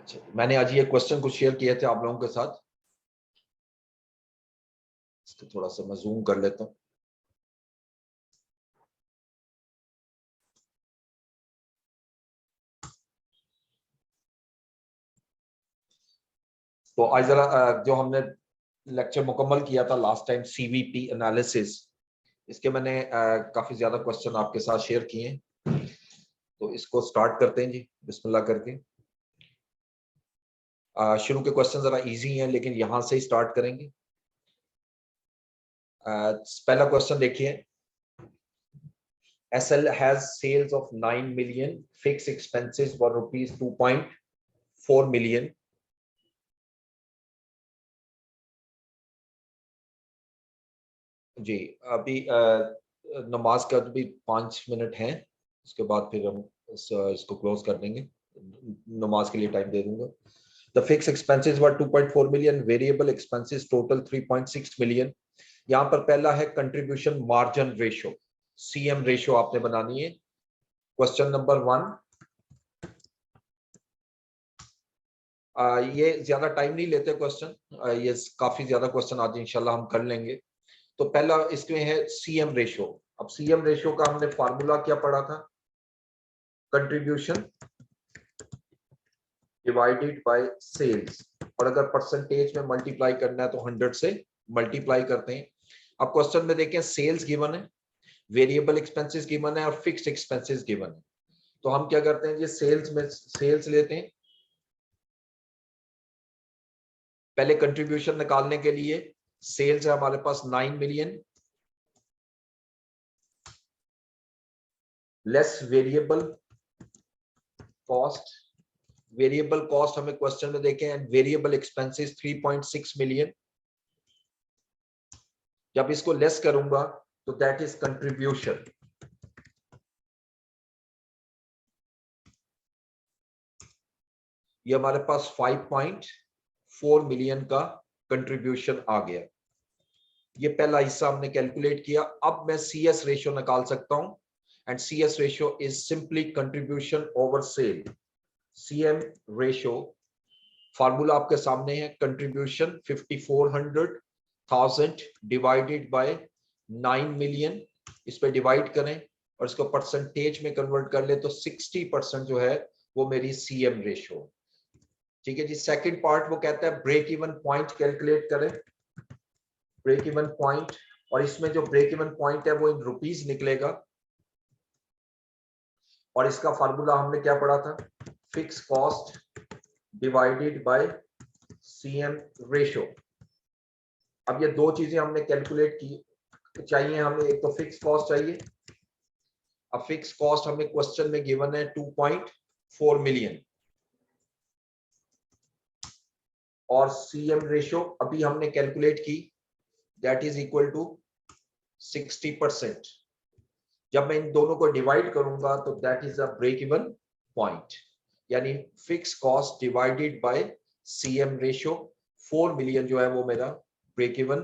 अच्छा, मैंने आज ये क्वेश्चन कुछ शेयर किए थे आप लोगों के साथ, इसको थोड़ा सा मैं जूम कर लेता हूँ। तो आज जरा जो हमने लेक्चर मुकम्मल किया था लास्ट टाइम सीवीपी एनालिसिस, इसके मैंने काफी ज्यादा क्वेश्चन आपके साथ शेयर किए हैं। तो इसको स्टार्ट करते हैं जी, बिस्मिल्लाह करके। शुरू के क्वेश्चन जरा इजी हैं, लेकिन यहां से ही स्टार्ट करेंगे। पहला क्वेश्चन देखिए, SL has sales of 9 million, fixed expenses were rupees 2.4 million. जी, अभी नमाज का भी 5 मिनट हैं, उसके बाद फिर हम इसको क्लोज कर देंगे, नमाज के लिए टाइम दे दूंगा। The fixed expenses were 2.4 million, variable expenses total 3.6 million. यहाँ पर पहला है contribution margin ratio, CM ratio आपने बनानी है। क्वेश्चन नंबर 1, ये ज्यादा टाइम नहीं लेते क्वेश्चन, ये काफी ज्यादा क्वेश्चन आज इंशाल्लाह हम कर लेंगे। तो पहला इसमें है CM रेशो। अब CM रेशो का हमने फार्मूला क्या पढ़ा था? कंट्रीब्यूशन डिवाइडेड बाय सेल्स, और अगर परसेंटेज में मल्टीप्लाई करना है तो 100 से मल्टीप्लाई करते हैं। अब क्वेश्चन में देखें, सेल्स गिवन है, वेरिएबल एक्सपेंसेस गिवन है और फिक्स्ड एक्सपेंसेस गिवन है। तो हम क्या करते हैं, ये सेल्स में सेल्स लेते हैं। पहले कंट्रीब्यूशन निकालने के लिए सेल्स है हमारे पास 9 million less variable cost. Variable cost हमें क्वेश्चन में देखें, एंड वेरिएबल एक्सपेंसेस 3.6 मिलियन। जब इसको लेस करूंगा तो दैट इज कंट्रीब्यूशन। ये हमारे पास 5.4 मिलियन का कंट्रीब्यूशन आ गया। ये पहला हिस्सा हमने कैलकुलेट किया। अब मैं CS रेशियो निकाल सकता हूं, and CS ratio is simply contribution over cell. CM ratio formula आपके सामने है, कंट्रीब्यूशन 5400,000 डिवाइडेड बाय 9 मिलियन। इस पे डिवाइड करें और इसको परसेंटेज में कन्वर्ट कर ले तो 60% जो है वो मेरी CM रेशियो। ठीक है जी। सेकंड पार्ट वो कहता है ब्रेक इवन पॉइंट कैलकुलेट करें, ब्रेक इवन पॉइंट, और इसमें जो ब्रेक इवन पॉइंट है वो इन रुपीस निकलेगा, और इसका फार्मूला हमने क्या पढ़ा था? Fix cost divided by CM ratio. अब ये दो चीजें हमने कैलकुलेट की चाहिए हमें, एक तो फिक्स कॉस्ट चाहिए। अब फिक्स कॉस्ट हमें क्वेश्चन में गिवन है 2.4 मिलियन, और CM रेशियो अभी हमने कैलकुलेट की, दैट इज इक्वल टू 60%। जब मैं इन दोनों को डिवाइड करूंगा तो that is a break even point, यानी fix cost divided by CM ratio 4 million जो है वो मेरा ब्रेक इवन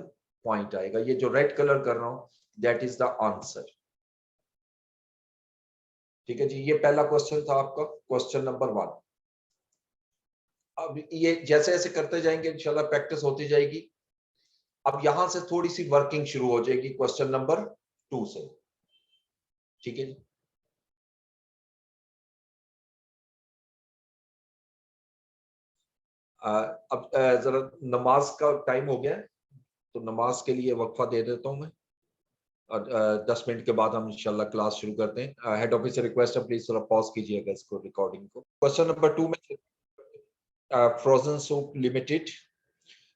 पॉइंट आएगा। ये जो रेड कलर कर रहा हूं दैट इज द आंसर। ठीक है जी, ये पहला क्वेश्चन था आपका, क्वेश्चन नंबर 1। अब ये जैसे जैसे करते जाएंगे इंशाल्लाह प्रैक्टिस होती जाएगी। अब यहां से थोड़ी सी वर्किंग शुरू हो जाएगी क्वेश्चन नंबर 2 से। ठीक है जी। अब जरा नमाज का टाइम हो गया है, तो नमाज के लिए वक्फा दे देता हूं मैं, और 10 मिनट के बाद हम इंशाल्लाह क्लास शुरू करते हैं। हेड ऑफिस से रिक्वेस्ट है, प्लीज थोड़ा पॉज कीजिएगा इसको, रिकॉर्डिंग को। क्वेश्चन नंबर 2 में फ्रोजन सूप लिमिटेड,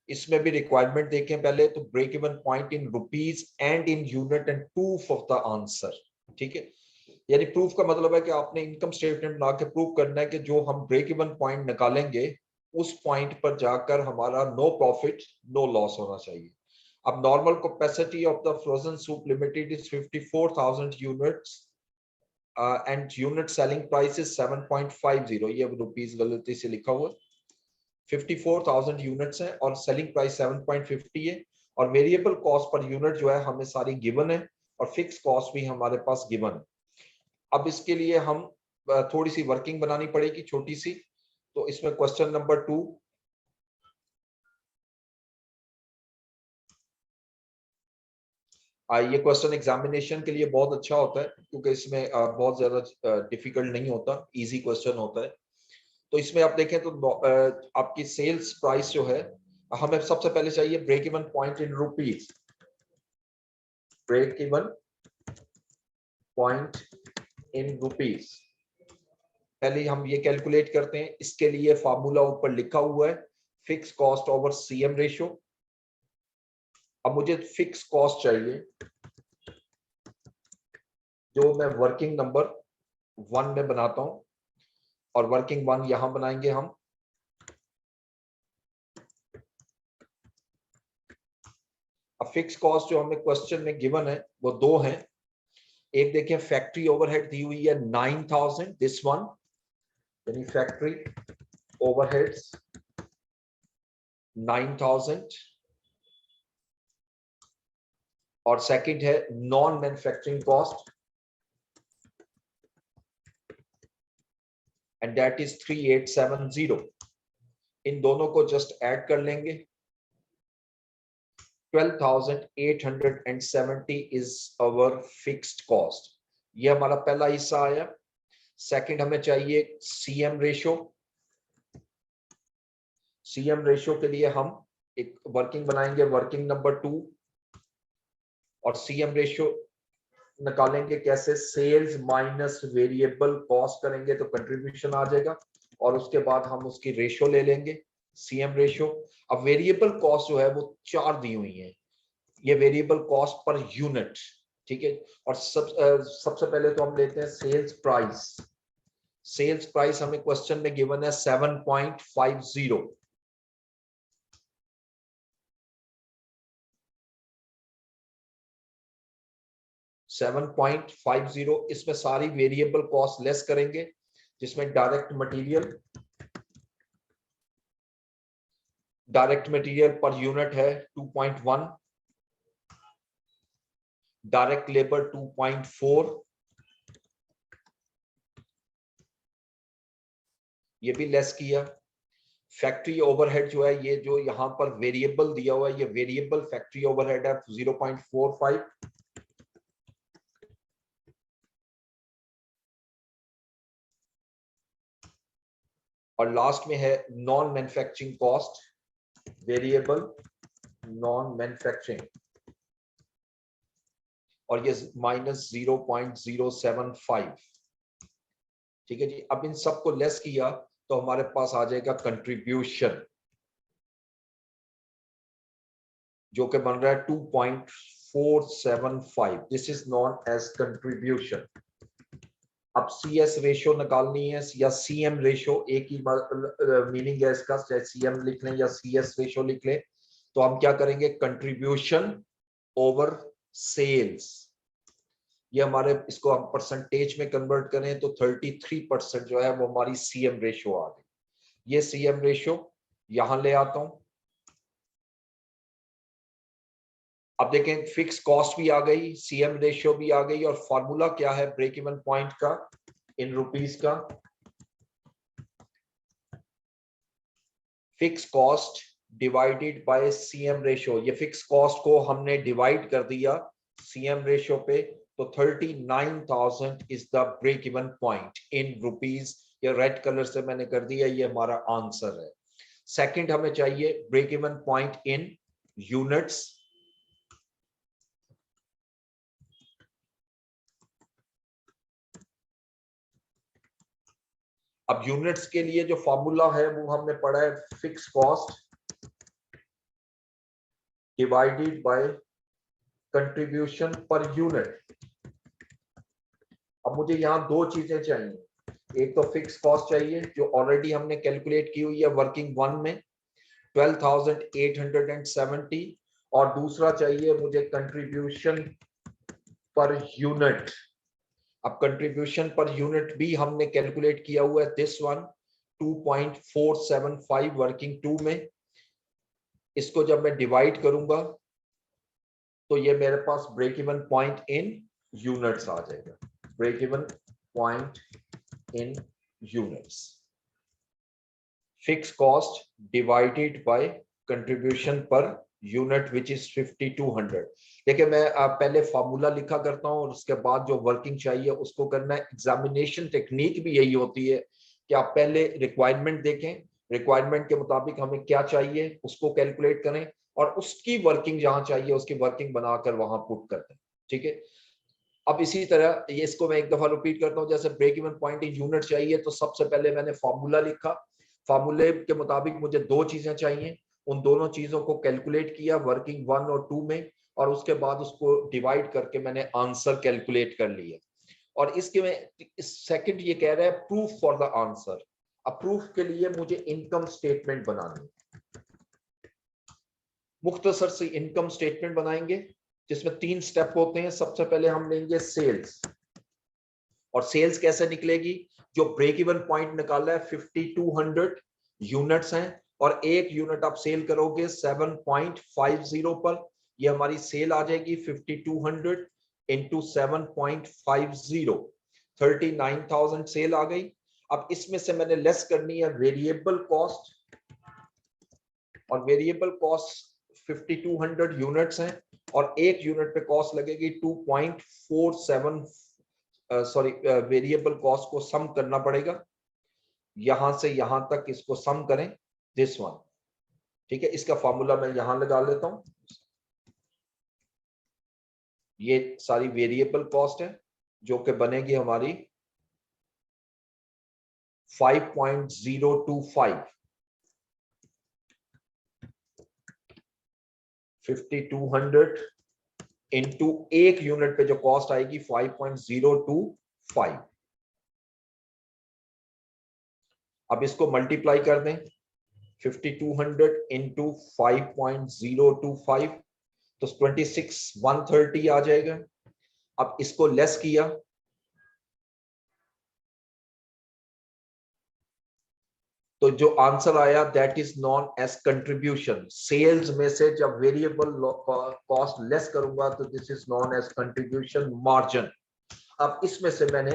इसमें भी रिक्वायरमेंट देखें पहले तो, break even point in rupees and in unit and proof of the answer. ठीक है, यानी प्रूफ का मतलब है कि आपने इनकम स्टेटमेंट बना के प्रूफ करना है कि जो हम ब्रेक इवन पॉइंट निकालेंगे उस पॉइंट पर जाकर हमारा नो प्रॉफिट नो लॉस होना चाहिए। अब normal capacity of the frozen soup limited is 54,000 units and unit selling price is 7.50। ये रुपीस गलती से लिखा हुआ, 54,000 यूनिट्स हैं और सेलिंग प्राइस 7.50 है, और वेरिएबल कॉस्ट पर यूनिट जो है हमें सारी गिवन है, और फिक्स कॉस्ट भी हमारे पास गिवन है। अब इसके लिए हम थोड़ी सी वर्किंग बनानी पड़ेगी छोटी सी। तो इसमें क्वेश्चन नंबर 2, ये क्वेश्चन एग्जामिनेशन के लिए बहुत अच्छा होता है क्योंकि इसमें बहुत ज्यादा डिफिकल्ट नहीं होता, इजी क्वेश्चन होता है। तो इसमें आप देखें तो आपकी सेल्स प्राइस जो है, हमें सबसे पहले चाहिए break even point in rupees. Break even point in rupees पहले हम ये कैलकुलेट करते हैं। इसके लिए फार्मूला ऊपर लिखा हुआ है, fix cost over CM ratio. अब मुझे फिक्स कॉस्ट चाहिए जो मैं वर्किंग नंबर 1 में बनाता हूं, और वर्किंग 1 यहां बनाएंगे हम। अब फिक्स कॉस्ट जो हमें क्वेश्चन में गिवन है वो 2 हैं। एक देखिए फैक्ट्री ओवरहेड दी हुई है 9000, दिस वन, यानी फैक्ट्री ओवरहेड्स 9000, और सेकंड है non manufacturing cost and that is 3870। इन दोनों को जस्ट ऐड कर लेंगे। 12,870 इज अवर फिक्स्ड कॉस्ट। ये हमारा पहला हिस्सा आया। सेकंड हमें चाहिए सीएम रेशो। सीएम रेशो के लिए हम एक वर्किंग बनाएंगे, वर्किंग नंबर 2, और सीएम रेशो निकालेंगे कैसे, सेल्स माइनस वेरिएबल कॉस्ट करेंगे तो कंट्रीब्यूशन आ जाएगा, और उसके बाद हम उसकी रेशो ले लेंगे, सीएम रेशो। अब वेरिएबल कॉस्ट जो है वो 4 दी हुई है, ये वेरिएबल कॉस्ट पर यूनिट, ठीक है। और सबसे पहले तो हम लेते हैं सेल्स प्राइस। सेल्स प्राइस हमें क्वेश्चन में गिवन है 7.50। 7.50, इसमें सारी वेरिएबल कॉस्ट लेस करेंगे, जिसमें डायरेक्ट मटेरियल पर यूनिट है 2.1, डायरेक्ट लेबर 2.4, ये भी लेस किया। फैक्ट्री ओवरहेड जो है, ये जो यहां पर वेरिएबल दिया हुआ है, ये वेरिएबल फैक्ट्री ओवरहेड है 0.45, और लास्ट में है non manufacturing cost, variable non manufacturing, और ये -0.075, ठीक है जी। अब इन सबको लेस किया तो हमारे पास आ जाएगा कंट्रीब्यूशन, जो कि बन रहा है 2.475। This is known as contribution. अब सीएस रेशियो निकालनी है या सीएम रेशियो, एक ही मीनिंग है इसका, चाहे सीएम लिख लें या सीएस रेशियो लिख लें। तो हम क्या करेंगे, कंट्रीब्यूशन ओवर सेल्स। ये हमारे, इसको हम परसेंटेज में कन्वर्ट करें तो 33% जो है वो हमारी सीएम रेशियो आ गई। ये सीएम रेशियो यहां ले आता हूं। अब देखें फिक्स कॉस्ट भी आ गई, सीएम रेशियो भी आ गई, और फॉर्मूला क्या है ब्रेक इवन पॉइंट का इन रुपीस का, fix cost divided by CM ratio. ये फिक्स कॉस्ट को हमने डिवाइड कर दिया सीएम रेशियो पे, तो 39,000 is the break even point in rupees. ये रेड कलर से मैंने कर दिया, ये हमारा आंसर है। सेकंड हमें चाहिए break even point in units. अब यूनिट्स के लिए जो फॉर्मूला है वो हमने पढ़ा है, fix cost divided by contribution per unit. अब मुझे यहां 2 चीजें चाहिए, एक तो फिक्स कॉस्ट चाहिए जो ऑलरेडी हमने कैलकुलेट की हुई है वर्किंग 1 में 12,870, और दूसरा चाहिए मुझे कंट्रीब्यूशन पर यूनिट। अब कंट्रीब्यूशन पर यूनिट भी हमने कैलकुलेट किया हुआ है, दिस वन 2.475 वर्किंग 2 में। इसको जब मैं डिवाइड करूंगा तो ये मेरे पास break even point in units आ जाएगा, break even point in units. Fix cost divided by contribution per unit which is 5200। देखिए मैं पहले फार्मूला लिखा करता हूँ और उसके बाद जो वर्किंग चाहिए उसको करना है। एग्जामिनेशन टेक्निक भी यही होती है कि आप पहले रिक्वायरमेंट देखें, रिक्वायरमेंट के मुताबिक हमें क्या चाहिए उसको कैलकुलेट करें और उसकी वर्किंग जहां चाहिए उसकी वर्किंग बनाकर वहां पुट कर दें। ठीक है, अब इसी तरह ये इसको मैं एक दफा रिपीट करता हूँ। जैसे break even point in unit चाहिए तो सबसे पहले मैंने फार्मूला लिखा, फार्मूले के मुताबिक मुझे दो चीजें चाहिए, उन दोनों चीजों को कैलकुलेट किया वर्किंग 1 और 2 में, और उसके बाद उसको डिवाइड करके मैंने आंसर कैलकुलेट कर लिया। और इसके में सेकंड ये कह रहा है प्रूफ फॉर द आंसर। अब प्रूफ के लिए मुझे इनकम स्टेटमेंट बनानी है। मुख्तसर से इनकम स्टेटमेंट बनाएंगे जिसमें 3 स्टेप होते हैं। सबसे पहले हम लेंगे सेल्स, और सेल्स कैसे निकलेगी? जो ब्रेक इवन पॉइंट निकाला है 5200 यूनिट्स हैं और एक यूनिट आप सेल करोगे 7.50 पर, ये हमारी सेल आ जाएगी 5200 इंटू 7.50, 39,000 सेल आ गई। अब इसमें से मैंने लेस करनी है वेरिएबल कॉस्ट, और वेरिएबल कॉस्ट 5200 यूनिट्स हैं और एक यूनिट पे कॉस्ट लगेगी 2.47। सॉरी, वेरिएबल कॉस्ट को सम करना पड़ेगा, यहां से यहां तक इसको सम करें, दिस वन। ठीक है, इसका फॉर्मूला मैं यहां लगा लेता हूं। ये सारी वेरिएबल कॉस्ट है जो कि बनेगी हमारी 5.025, 5200 इंटू एक यूनिट पे जो कॉस्ट आएगी 5.025। अब इसको मल्टीप्लाई कर दें, 5200 इंटू 5.025 तो 26,130 आ जाएगा। अब इसको लेस किया तो जो आंसर आया that is known as contribution. Sales में से जब वेरिएबल कॉस्ट लेस करूंगा तो this is known as contribution margin. अब इसमें से मैंने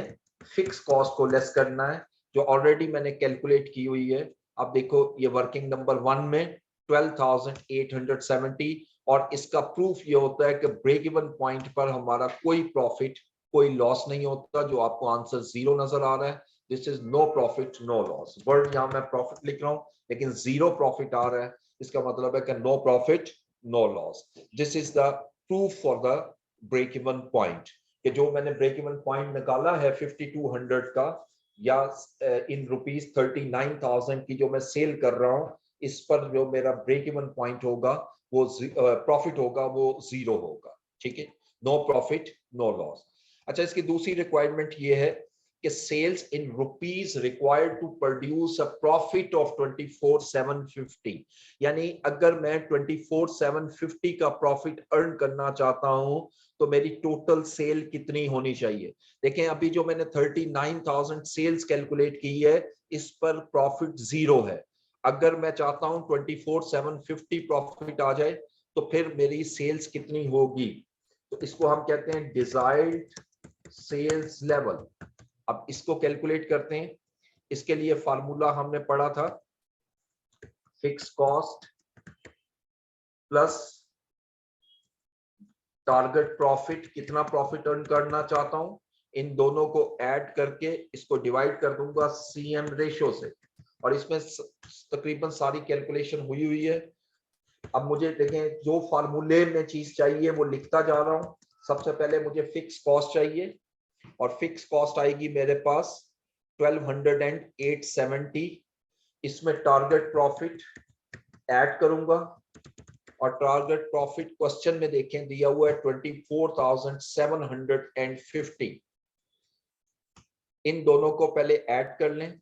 फिक्स कॉस्ट को लेस करना है जो ऑलरेडी मैंने कैलकुलेट की हुई है। अब देखो ये वर्किंग नंबर 1 में 12,870, और इसका प्रूफ ये होता है कि ब्रेक इवन पॉइंट पर हमारा कोई प्रॉफिट कोई लॉस नहीं होता। जो आपको आंसर 0 नजर आ रहा है, this is no profit no loss. Word यहां मैं प्रॉफिट लिख रहा हूं लेकिन 0 प्रॉफिट आ रहा है, इसका मतलब है कि no profit no loss. This is the proof for the break even point, कि जो मैंने ब्रेक इवन पॉइंट निकाला है 5200 का, या इन रुपीस 39,000 की जो मैं सेल कर रहा हूं, इस पर जो मेरा ब्रेक इवन पॉइंट होगा वो प्रॉफिट होगा वो 0 होगा। ठीक है, नो प्रॉफिट नो लॉस। अच्छा, इसकी दूसरी रिक्वायरमेंट ये है कि sales in rupees required to produce a profit of 24,750। यानी अगर मैं 24,750 का प्रॉफिट अर्न करना चाहता हूं तो मेरी टोटल सेल कितनी होनी चाहिए? देखें अभी जो मैंने 39,000 सेल्स कैलकुलेट की है इस पर प्रॉफिट 0 है। अगर मैं चाहता हूं 24,750 प्रॉफिट आ जाए तो फिर मेरी सेल्स कितनी होगी? तो इसको हम कहते हैं डिजायर्ड सेल्स लेवल। अब इसको कैलकुलेट करते हैं। इसके लिए फार्मूला हमने पढ़ा था, fix cost plus target profit, कितना प्रॉफिट अर्न करना चाहता हूं, इन दोनों को ऐड करके इसको डिवाइड कर दूंगा सीएम रेशियो से, और इसमें तकरीबन सारी कैलकुलेशन हुई है। अब मुझे देखें जो फार्मूले में चीज चाहिए वो लिखता जा रहा हूं। सबसे पहले मुझे फिक्स कॉस्ट चाहिए, और फिक्स कॉस्ट आएगी मेरे पास 1208.70। इसमें टारगेट प्रॉफिट ऐड करूंगा, और टारगेट प्रॉफिट क्वेश्चन में देखें दिया हुआ है 24,750। इन दोनों को पहले ऐड कर लें,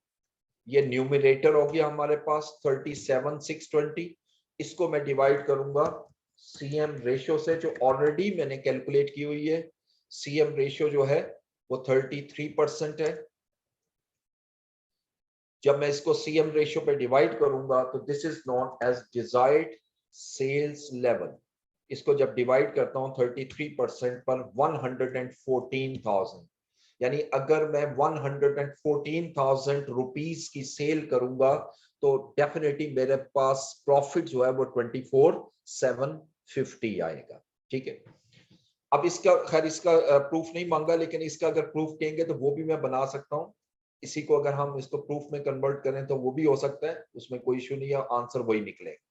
ये न्यूमरेटर हो गया हमारे पास 37,620। इसको मैं डिवाइड करूंगा सीएम रेशियो से जो ऑलरेडी मैंने कैलकुलेट की हुई है। सीएम रेशियो जो है वो 33% है। जब मैं इसको सीएम रेशियो पे डिवाइड करूंगा तो this is known as desired sales level. इसको जब डिवाइड करता हूं 33% पर 114,000, यानी अगर मैं 114,000 रुपीस की सेल करूंगा तो डेफिनेटली मेरे पास प्रॉफिट जो है वो 24,750 आएगा। ठीक है, अब इसका खैर इसका प्रूफ नहीं मांगा, लेकिन इसका अगर प्रूफ कहेंगे तो वो भी मैं बना सकता हूँ। इसी को अगर हम इसको प्रूफ में कन्वर्ट करें तो वो भी हो सकता है, उसमें कोई इशू नहीं है, आंसर वही निकलेगा।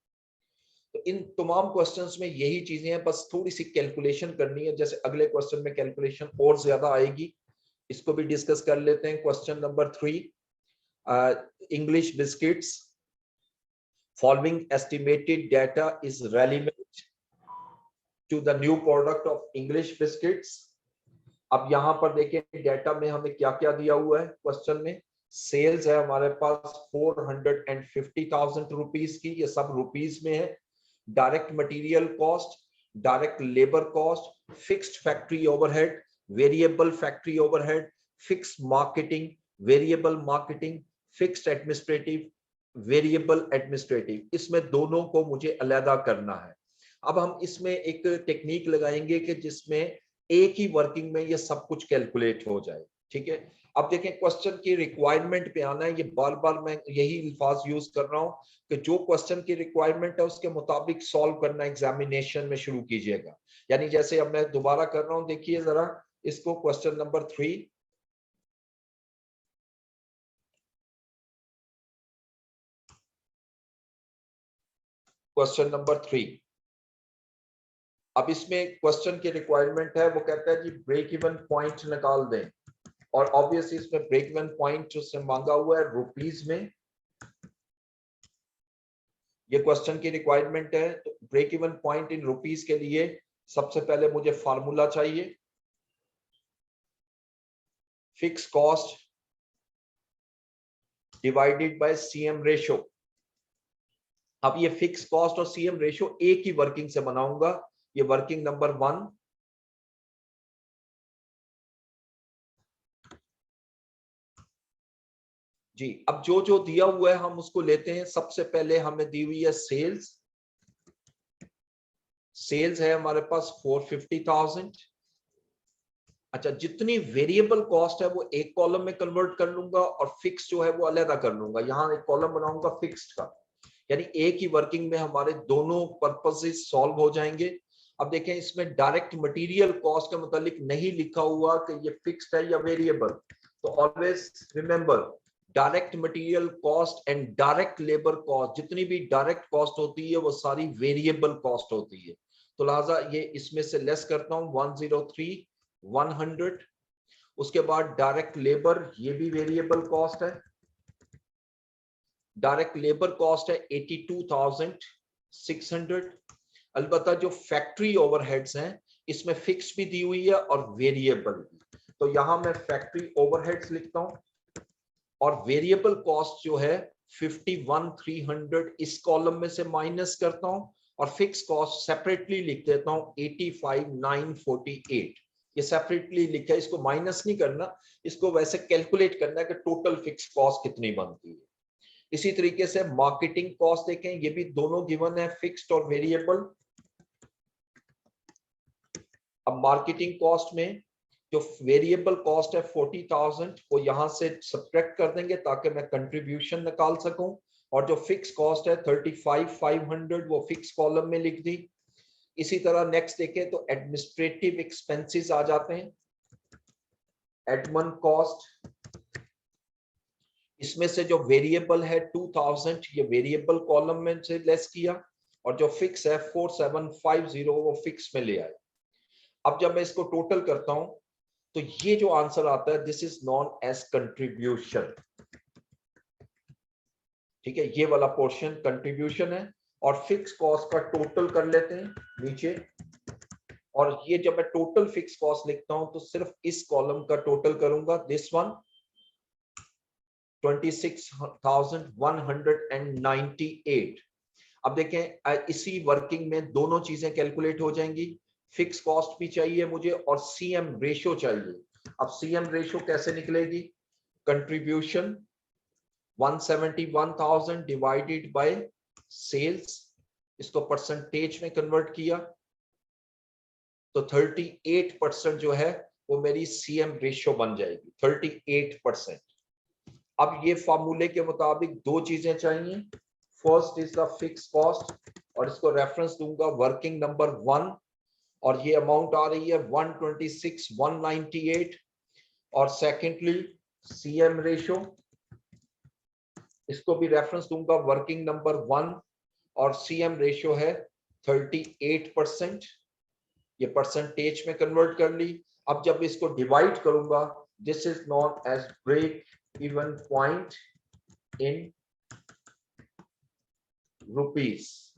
तो इन तमाम क्वेश्चंस में यही चीजें हैं, बस थोड़ी सी कैलकुलेशन करनी है। जैसे अगले क्वेश्चन में कैलकुलेशन और ज्यादा आएगी, इसको भी डिस्कस कर लेते हैं। Question number 3, English biscuits, following estimated data is relevant to the new product of English biscuits. अब यहां पर देखें डाटा में हमें क्या क्या दिया हुआ है क्वेश्चन में। सेल्स है हमारे पास 450,000 रुपीज की, ये सब रुपीज में है। Direct material cost, direct labour cost, fixed factory overhead, variable factory overhead, fixed marketing, variable marketing, fixed administrative, variable administrative, इसमें दोनों को मुझे अलग करना है। अब हम इसमें एक टेक्निक लगाएंगे कि जिसमें एक ही वर्किंग में ये सब कुछ कैलकुलेट हो जाए। ठीक है, अब देखें क्वेश्चन की रिक्वायरमेंट पे आना है। ये बार बार मैं यही अल्फाज यूज कर रहा हूं कि जो क्वेश्चन की रिक्वायरमेंट है उसके मुताबिक सॉल्व करना एग्जामिनेशन में शुरू कीजिएगा। यानी जैसे अब मैं दोबारा कर रहा हूं, देखिए जरा इसको, क्वेश्चन नंबर 3, क्वेश्चन नंबर 3। अब इसमें क्वेश्चन की रिक्वायरमेंट है, वो कहता है जी ब्रेक इवन पॉइंट निकाल दें, और ऑब्वियसली इसमें ब्रेक इवन पॉइंट उससे मांगा हुआ है रुपीज में। ये क्वेश्चन की रिक्वायरमेंट है, तो break even point in rupees के लिए सबसे पहले मुझे फार्मूला चाहिए, fix cost divided by CM ratio. अब ये फिक्स कॉस्ट और सीएम रेशो एक ही वर्किंग से बनाऊंगा, ये वर्किंग नंबर 1। जी, अब जो जो दिया हुआ है हम उसको लेते हैं। सबसे पहले हमें दी हुई है सेल्स। सेल्स है हमारे पास 450,000। अच्छा, जितनी वेरिएबल कॉस्ट है वो एक कॉलम में कन्वर्ट कर लूंगा और फिक्स जो है वो अलग कर लूंगा। यहां एक कॉलम बनाऊंगा फिक्स्ड का, यानी एक ही वर्किंग में हमारे दोनों पर्पसेस सॉल्व हो जाएंगे। अब देखें इसमें डायरेक्ट मटेरियल कॉस्ट के मुतालिक नहीं लिखा हुआ कि ये फिक्स्ड है या वेरिएबल, तो always remember direct material cost and direct labour cost, जितनी भी डायरेक्ट कॉस्ट होती है वो सारी वेरिएबल कॉस्ट होती है। तो लिहाजा ये इसमें से लेस करता हूं 103 100। उसके बाद डायरेक्ट लेबर, ये भी वेरिएबल कॉस्ट है। डायरेक्ट लेबर कॉस्ट है 82,600। अलबत्ता जो फैक्ट्री ओवरहेड्स हैं इसमें फिक्स भी दी हुई है और वेरिएबल भी, तो यहां मैं फैक्ट्री ओवरहेड्स लिखता हूं और वेरिएबल कॉस्ट जो है 51,300 इस कॉलम में से माइनस करता हूं और फिक्स कॉस्ट सेपरेटली लिख देता हूं 85,948। ये सेपरेटली लिखा है, इसको माइनस नहीं करना, इसको वैसे कैलकुलेट करना है कि टोटल फिक्स कॉस्ट कितनी बनती है। इसी तरीके से मार्केटिंग कॉस्ट देखें, ये भी दोनों गिवन है, फिक्स्ड और वेरिएबल। अब मार्केटिंग कॉस्ट में जो वेरिएबल कॉस्ट है 40,000 वो यहां से सब्ट्रैक्ट कर देंगे ताकि मैं कंट्रीब्यूशन निकाल सकूं, और जो फिक्स कॉस्ट है 35,500 वो फिक्स कॉलम में लिख दी। इसी तरह नेक्स्ट देखें तो एडमिनिस्ट्रेटिव एक्सपेंसेस आ जाते हैं, एडमिन कॉस्ट। इसमें से जो वेरिएबल है 2000 ये वेरिएबल कॉलम में से लेस किया, और जो फिक्स है 4750 वो फिक्स में ले आए। अब जब मैं इसको टोटल करता हूं तो ये जो आंसर आता है this is known as contribution. ठीक है, ये वाला पोर्शन कंट्रीब्यूशन है, और फिक्स कॉस्ट का टोटल कर लेते हैं नीचे। और ये जब मैं टोटल फिक्स कॉस्ट लिखता हूं तो सिर्फ इस कॉलम का टोटल करूंगा, दिस वन 26,198। अब देखें इसी वर्किंग में दोनों चीजें कैलकुलेट हो जाएंगी, फिक्स कॉस्ट भी चाहिए मुझे और सीएम रेशो चाहिए। अब सीएम रेशो कैसे निकलेगी, कंट्रीब्यूशन 171,000 डिवाइडेड बाय सेल्स, इसको परसेंटेज में कन्वर्ट किया तो 38% जो है वो मेरी सीएम रेशो बन जाएगी, 38%। अब ये फार्मूले के मुताबिक दो चीजें चाहिए, first is the fix cost और इसको रेफरेंस दूंगा वर्किंग नंबर 1 और ये अमाउंट आ रही है 126,198 और सेकेंडली सीएम रेशो, इसको भी रेफरेंस दूंगा वर्किंग नंबर 1 और सीएम रेशो है 38%, ये परसेंटेज में कन्वर्ट कर ली। अब जब इसको डिवाइड करूंगा, this is known as break even point in rupees,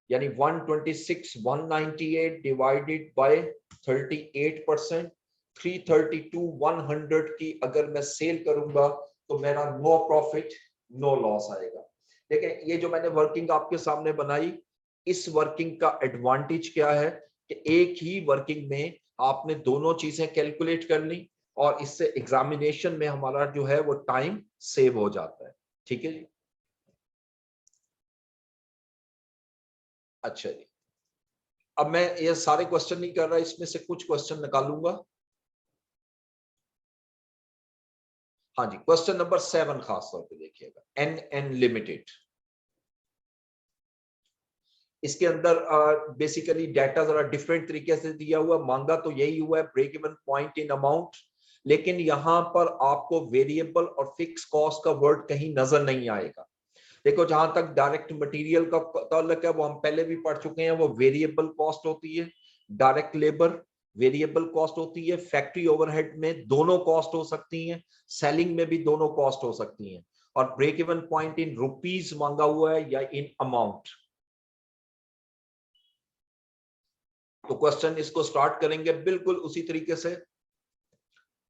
यानी 126,198 डिवाइडेड बाय 38%, 332,100 की अगर मैं सेल करूंगा तो मेरा नो प्रॉफिट नो लॉस आएगा। देखिए ये जो मैंने वर्किंग आपके सामने बनाई, इस वर्किंग का एडवांटेज क्या है कि एक ही वर्किंग में आपने दोनों चीजें कैलकुलेट कर ली और इससे एग्जामिनेशन में हमारा जो है वो टाइम सेव हो जाता है। ठीक है जी, अच्छा जी। अब मैं ये सारे क्वेश्चन नहीं कर रहा, इसमें से कुछ क्वेश्चन निकालूंगा। हाँ जी, क्वेश्चन नंबर 7 खास तौर पे देखिएगा, एन लिमिटेड। इसके अंदर बेसिकली डाटा जरा डिफरेंट तरीके से दिया हुआ, मांगा तो यही हुआ है break even point in amount, लेकिन यहां पर आपको वेरिएबल और फिक्स कॉस्ट का वर्ड कहीं नजर नहीं आएगा। देखो जहां तक डायरेक्ट मटेरियल का ताल्लुक है वो हम पहले भी पढ़ चुके हैं, वो वेरिएबल कॉस्ट होती है, डायरेक्ट लेबर वेरिएबल कॉस्ट होती है, फैक्ट्री ओवरहेड में दोनों कॉस्ट हो सकती हैं, सेलिंग में भी दोनों कॉस्ट हो सकती हैं, और break even point in rupees मांगा हुआ है या इन अमाउंट। तो क्वेश्चन इसको स्टार्ट करेंगे बिल्कुल उसी तरीके से,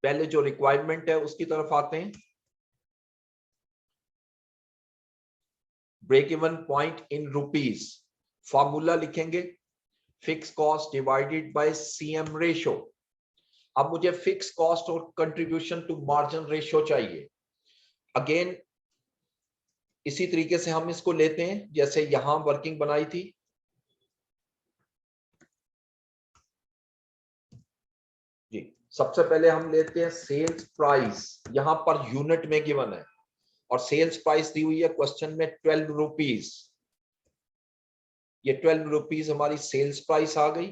पहले जो रिक्वायरमेंट है उसकी तरफ आते हैं। Break even point in rupees, formula लिखेंगे fix cost divided by CM ratio. अब मुझे फिक्स कॉस्ट और कंट्रीब्यूशन टू मार्जिन रेशो चाहिए। अगेन इसी तरीके से हम इसको लेते हैं जैसे यहां वर्किंग बनाई थी। जी, सबसे पहले हम लेते हैं सेल्स प्राइस, यहां पर यूनिट में गिवन है और सेल्स प्राइस दी हुई है क्वेश्चन में 12 रुपीज। ये 12 रुपीज हमारी सेल्स प्राइस आ गई।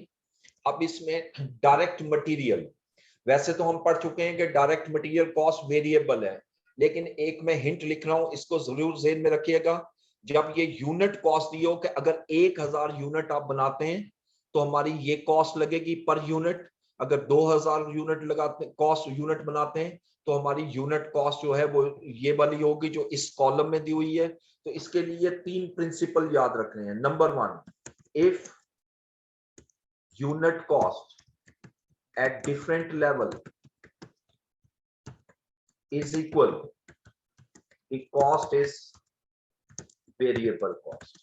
अब इसमें डायरेक्ट मटेरियल, वैसे तो हम पढ़ चुके हैं कि डायरेक्ट मटेरियल कॉस्ट वेरिएबल है, लेकिन एक मैं हिंट लिख रहा हूं, इसको जरूर ज़हन में रखिएगा। जब ये यूनिट कॉस्ट दी हो कि अगर 1000 यूनिट आप बनाते हैं तो हमारी ये कॉस्ट लगेगी पर यूनिट, अगर 2000 यूनिट लगाते कॉस्ट यूनिट बनाते हैं तो हमारी यूनिट कॉस्ट जो है वो ये वाली होगी जो इस कॉलम में दी हुई है। तो इसके लिए 3 प्रिंसिपल याद रखने हैं। Number 1, if unit cost at different level is equal, the cost is variable cost।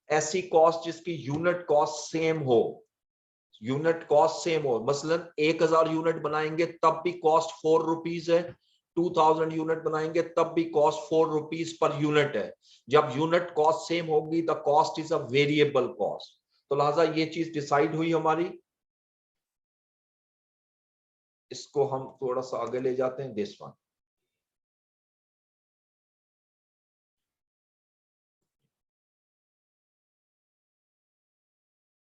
ऐसी कॉस्ट जिसकी यूनिट कॉस्ट सेम हो, यूनिट कॉस्ट सेम हो, मसलन 1000 यूनिट बनाएंगे तब भी कॉस्ट 4 रुपीज है, 2000 यूनिट बनाएंगे तब भी कॉस्ट 4 रुपीज पर यूनिट है। जब यूनिट कॉस्ट सेम होगी the cost is a variable cost. तो लिहाजा ये चीज डिसाइड हुई हमारी। इसको हम थोड़ा सा आगे ले जाते हैं, दिस वन।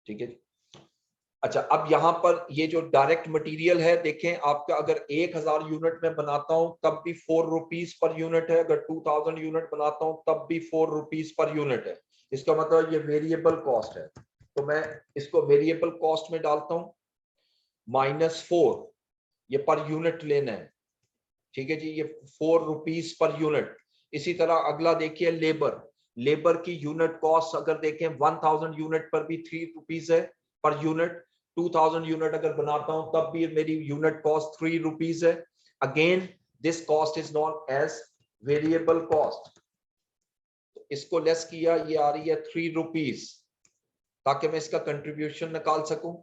ठीक है, अच्छा अब यहां पर ये जो डायरेक्ट मटेरियल है देखें, आपका अगर 1000 यूनिट में बनाता हूं तब भी 4 रुपीज पर यूनिट है, अगर 2000 यूनिट बनाता हूं तब भी 4 रुपीज पर यूनिट है। इसका मतलब ये वेरिएबल कॉस्ट है, तो मैं इसको वेरिएबल कॉस्ट में डालता हूं, -4, ये पर यूनिट लेना है। ठीक है जी, ये 4 रुपीज पर यूनिट। इसी तरह अगला देखिए लेबर, लेबर की यूनिट कॉस्ट अगर देखें 1000 यूनिट पर भी 3 रुपीज है पर यूनिट, 2000 यूनिट अगर बनाता हूं तब भी मेरी यूनिट कॉस्ट 3 रुपीज है। Again this cost is known as variable cost. इसको लेस किया, ये आ रही है 3 रुपीज, ताकि मैं इसका कंट्रीब्यूशन निकाल सकूं।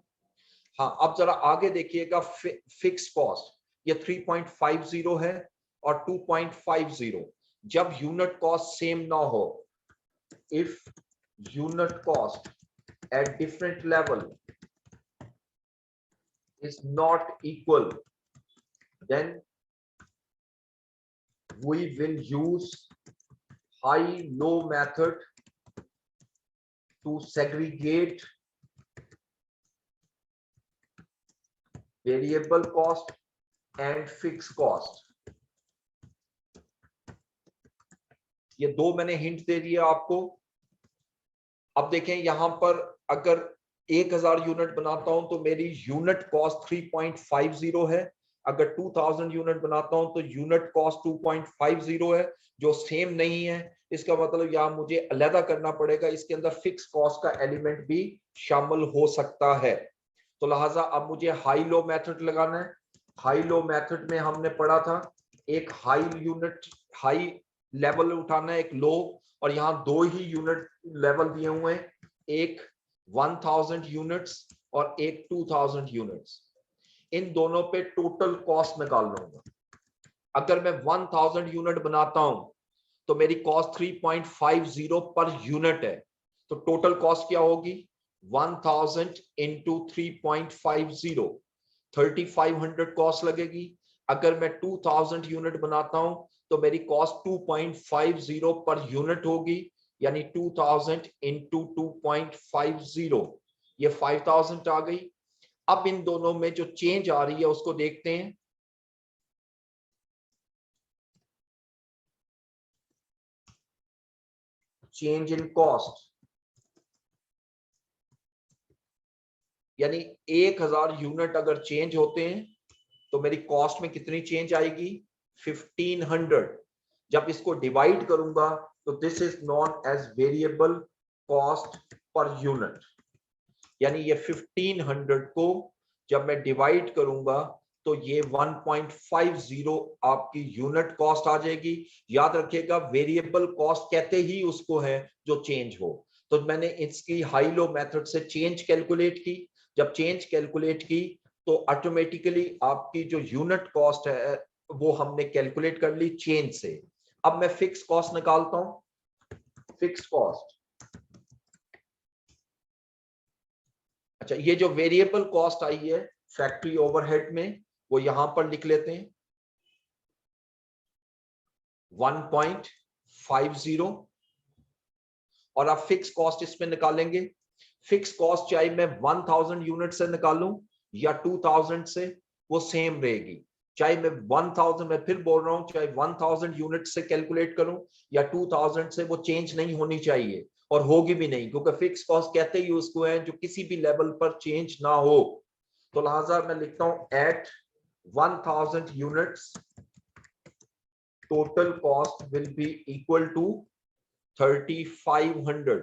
हाँ, अब जरा आगे देखिएगा, फिक्स कॉस्ट ये 3.50 है और 2.50। जब यूनिट कॉस्ट सेम ना हो, if unit cost at different level is not equal, then we will use high-low method to segregate variable cost and fixed cost. ये दो मैंने हिंट दे दिया आपको। अब देखें यहां पर अगर 1000 यूनिट बनाता हूं तो मेरी यूनिट कॉस्ट 3.50 है। अगर 2000 यूनिट बनाता हूं तो यूनिट कॉस्ट 2.50 है, जो सेम नहीं है। इसका मतलब यहां मुझे अलग करना पड़ेगा, इसके अंदर फिक्स कॉस्ट का एलिमेंट भी शामिल हो सकता है। तो लिहाजा अब मुझे हाई लो मेथड लगाना है। हाई लो मेथड में हमने पढ़ा था एक हाई लेवल उठाना है, एक लो, और यहाँ दो ही यूनिट लेवल दिए हुए हैं, एक 1000 यूनिट्स और एक 2000 यूनिट्स। इन दोनों पे टोटल कॉस्ट निकाल लूंगा। अगर मैं 1000 यूनिट बनाता हूं तो मेरी कॉस्ट 3.50 पर यूनिट है, तो टोटल कॉस्ट क्या होगी 1000 इंटू 3.50, 3500 कॉस्ट लगेगी। अगर मैं 2000 यूनिट बनाता हूं तो मेरी कॉस्ट 2.50 पर यूनिट होगी, यानी 2000 इंटू 2.50, ये 5000 आ गई। अब इन दोनों में जो चेंज आ रही है उसको देखते हैं। चेंज इन कॉस्ट, यानी 1000 यूनिट अगर चेंज होते हैं तो मेरी कॉस्ट में कितनी चेंज आएगी 1500। जब इसको डिवाइड करूंगा तो this is known as variable cost per unit, यानी ये 1500 को जब मैं डिवाइड करूंगा तो ये 1.50 आपकी यूनिट कॉस्ट आ जाएगी। याद रखिएगा वेरिएबल कॉस्ट कहते ही उसको है जो चेंज हो। तो मैंने इसकी हाई लो मेथड से चेंज कैलकुलेट की। जब चेंज कैलकुलेट की तो ऑटोमेटिकली आपकी जो यूनिट कॉस्ट है वो हमने कैलकुलेट कर ली चेंज से। अब मैं फिक्स कॉस्ट निकालता हूं। फिक्स कॉस्ट, अच्छा, ये जो वेरिएबल कॉस्ट आई है फैक्ट्री ओवरहेड में वो यहां पर लिख लेते हैं 1.50, और आप फिक्स कॉस्ट इसमें निकालेंगे। फिक्स कॉस्ट चाहे मैं 1000 यूनिट से निकालूं या 2000 से, वो सेम रहेगी। चाहे मैं 1000, मैं फिर बोल रहा हूं, चाहे 1000 यूनिट से कैलकुलेट करूं या 2000 से, वो चेंज नहीं होनी चाहिए और होगी भी नहीं, क्योंकि फिक्स कॉस्ट कहते ही उसको है जो किसी भी लेवल पर चेंज ना हो। तो लिहाजा मैं लिखता हूं at 1000 units total cost will be equal to 3500।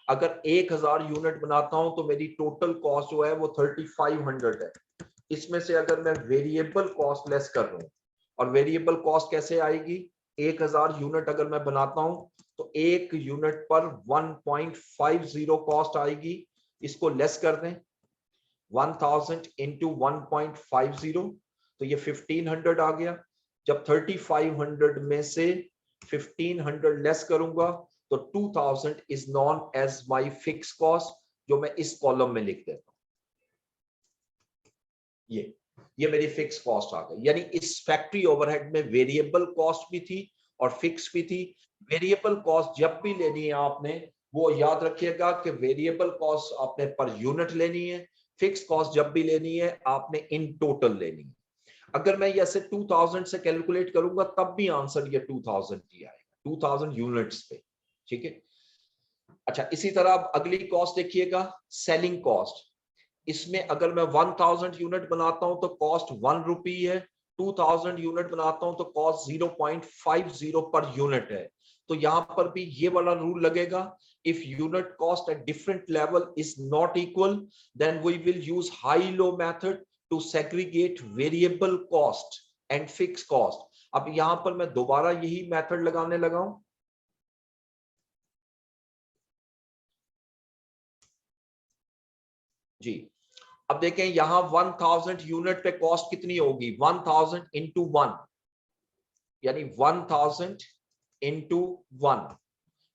अगर 1000 यूनिट बनाता हूं तो मेरी टोटल कॉस्ट जो है वो 3500 है। इसमें से अगर मैं वेरिएबल कॉस्ट लेस कर रहा हूं, और वेरिएबल कॉस्ट कैसे आएगी 1000 यूनिट अगर मैं बनाता हूं तो एक यूनिट पर 1.50 कॉस्ट आएगी। इसको लेस कर दें 1000 इंटू 1.50, तो ये 1500 आ गया। जब 3500 में से 1500 लेस करूंगा तो 2000 is known as my fix cost, जो मैं इस कॉलम में लिख देता हूं। ये मेरी फिक्स कॉस्ट आ गई। यानी इस फैक्ट्री ओवरहेड में वेरिएबल कॉस्ट भी थी और फिक्स भी थी। वेरिएबल कॉस्ट जब भी लेनी है आपने, वो याद रखिएगा कि वेरिएबल कॉस्ट आपने पर यूनिट लेनी है, फिक्स कॉस्ट जब भी लेनी है आपने इन टोटल लेनी है। अगर मैं ऐसे 2000 से कैलकुलेट करूंगा तब भी आंसर ये 2000 ही आएगा, 2000 यूनिट्स पे। ठीक है, अच्छा, इसी तरह अब अगली कॉस्ट देखिएगा, सेलिंग कॉस्ट। इसमें अगर मैं 1000 यूनिट बनाता हूं तो कॉस्ट 1 रुपी है, 2000 यूनिट बनाता हूं तो कॉस्ट 0.50 पर यूनिट है। तो यहां पर भी ये वाला रूल लगेगा, if unit cost at different level is not equal then we will use high low method to segregate variable cost and fix cost. अब यहां पर मैं दोबारा यही मेथड लगाने लगा हूं। जी, अब देखें यहां 1000 यूनिट पे कॉस्ट कितनी होगी 1000 इंटू 1, यानी 1000 इंटू 1,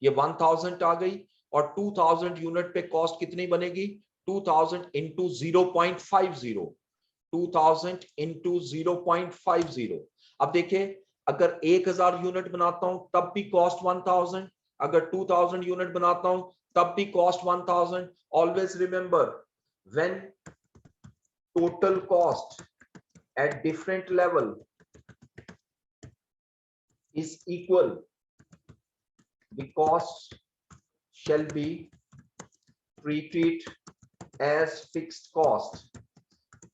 ये 1000 आ गई। और 2000 यूनिट पे कॉस्ट कितनी बनेगी 2000 इंटू 0.50, 2000 इंटू 0.50। अब देखिए अगर 1000 यूनिट बनाता हूं तब भी कॉस्ट 1000, अगर 2000 यूनिट बनाता हूं तब भी cost 1000. Always remember, when total cost at different level is equal, the cost shall be treated as fixed cost.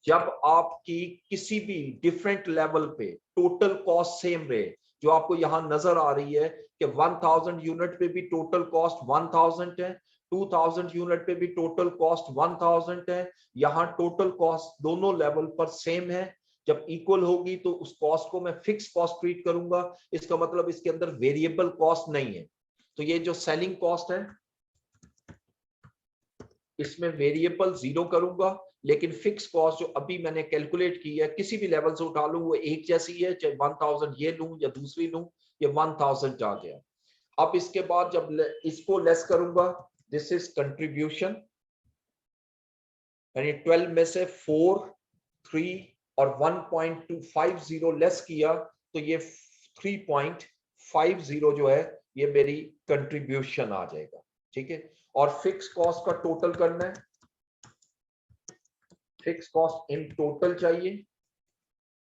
जब आपकी किसी भी डिफरेंट लेवल पे टोटल कॉस्ट सेम रहे, जो आपको यहां नजर आ रही है कि 1000 यूनिट पे भी टोटल कॉस्ट 1000 है, 2000 यूनिट पे भी टोटल कॉस्ट 1000 है, यहां टोटल कॉस्ट दोनों लेवल पर सेम है. जब इक्वल होगी तो उस कॉस्ट को मैं फिक्स कॉस्ट ट्रीट करूंगा. इसका मतलब इसके अंदर वेरिएबल कॉस्ट नहीं है. तो ये जो सेलिंग कॉस्ट है इसमें वेरिएबल 0 करूंगा, लेकिन फिक्स कॉस्ट जो अभी मैंने कैलकुलेट की है किसी भी लेवल से उठा लूं वो एक जैसी है, चाहे 1000 ये लूं या दूसरी लूं, ये 1000 आ गया. अब इसके बाद जब इसको लेस करूंगा, दिस इज कंट्रीब्यूशन, यानी 12 में से 4, 3 और 1.250 लेस किया तो ये 3.50 जो है ये मेरी कंट्रीब्यूशन आ जाएगा. ठीक है. और फिक्स कॉस्ट का टोटल करना है, फिक्स कॉस्ट इन टोटल चाहिए,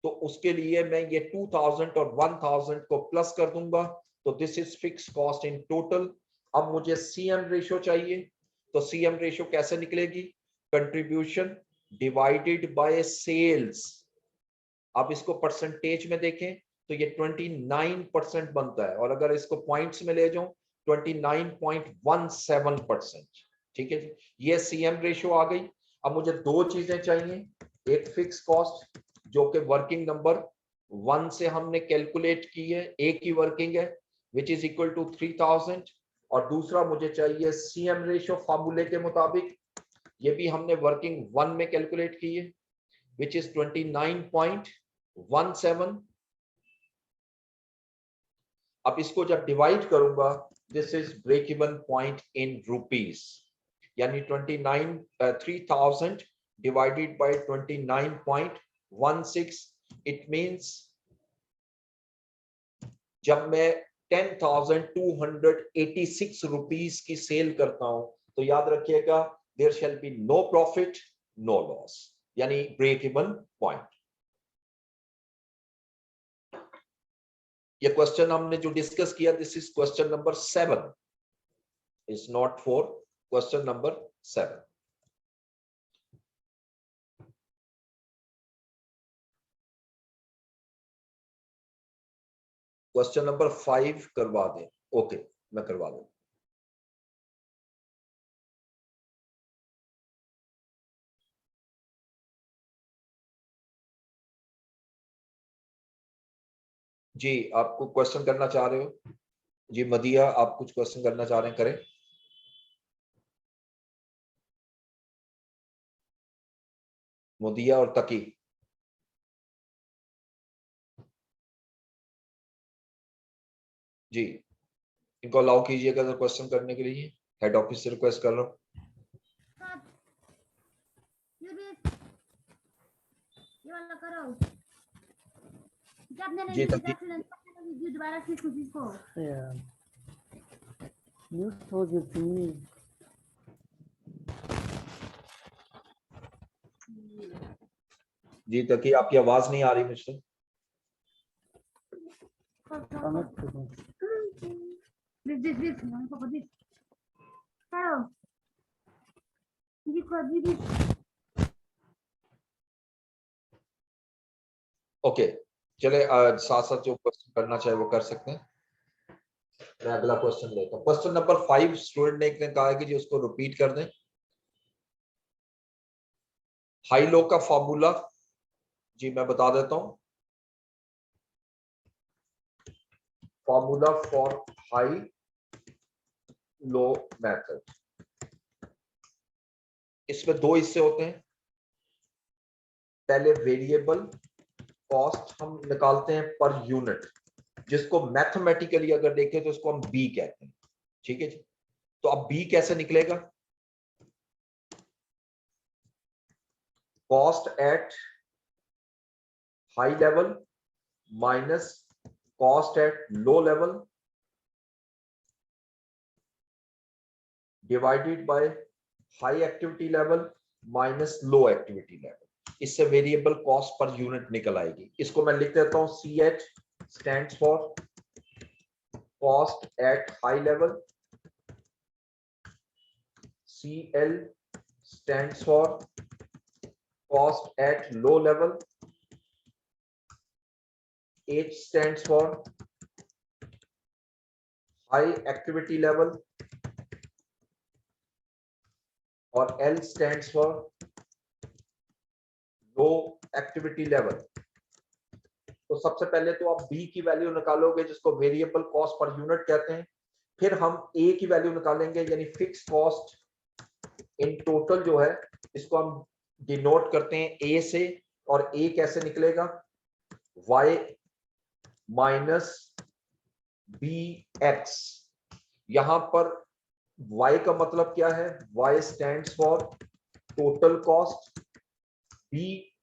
तो उसके लिए मैं ये 2000 और 1000 को प्लस कर दूंगा, तो this is fix cost in total. अब मुझे सीएम रेशो चाहिए, तो सीएम रेशो कैसे निकलेगी? Contribution divided by sales. अब इसको परसेंटेज में देखें तो ये 29% बनता है, और अगर इसको पॉइंट्स में ले जाऊं 29.17%. ठीक है जी, ये सीएम रेशो आ गई. अब मुझे दो चीजें चाहिए, एक फिक्स कॉस्ट जो कि वर्किंग नंबर 1 से हमने कैलकुलेट की है, एक ही वर्किंग है, विच इज इक्वल टू 3000, और दूसरा मुझे चाहिए सीएम रेशो फार्मूले के मुताबिक, ये भी हमने वर्किंग 1 में कैलकुलेट की है, विच इज 29.17. अब इसको जब डिवाइड करूंगा, this is break even point in rupees, यानी 3000 डिवाइडेड बाय 29.16. इट मींस जब मैं 10,286 रुपीस की सेल करता हूं तो याद रखिएगा there shall be no profit no loss, यानी ब्रेक इवन पॉइंट. ये क्वेश्चन हमने जो डिस्कस किया, this is question number 7, is not 4, question number 7. Question number 5 करवा दें. ओके, मैं करवा दूं. जी, आपको क्वेश्चन करना चाह रहे हो? जी मदिया, आप कुछ क्वेश्चन करना चाह रहे हैं, करें. मुदिया और तकी. जी, इनको अलाउ कीजिएगा तो क्वेश्चन करने के लिए. हेड ऑफिस से रिक्वेस्ट कर रहा हूँ. जी तकी. You told it to me. जी तकी, आपकी आवाज नहीं आ रही मुझसे. ओके, चले साथ साथ जो क्वेश्चन करना चाहे वो कर सकते हैं. मैं अगला क्वेश्चन लेता हूँ. क्वेश्चन नंबर 5 स्टूडेंट ने कहा है कि जी उसको रिपीट कर दें. हाई लो का फॉर्मूला जी मैं बता देता हूं. Formula for high low method, इसमें दो हिस्से होते हैं. पहले वेरिएबल कॉस्ट हम निकालते हैं पर यूनिट, जिसको मैथमेटिकली अगर देखें तो इसको हम बी कहते हैं. ठीक है जी. तो अब बी कैसे निकलेगा? Cost at high level minus cost at low level divided by high activity level minus low activity level. इससे वेरिएबल कॉस्ट पर यूनिट निकल आएगी. इसको मैं लिख देता हूं CH stands for cost at high level, CL stands for cost at low level, H stands for high activity level और L stands for low activity level. तो सबसे पहले तो आप B की वैल्यू निकालोगे जिसको वेरिएबल कॉस्ट पर यूनिट कहते हैं. फिर हम A की वैल्यू निकालेंगे यानी फिक्स कॉस्ट इन टोटल जो है इसको हम डिनोट करते हैं A से. और A कैसे निकलेगा? Y minus BX. यहां पर Y का मतलब क्या है? Y stands for total cost, B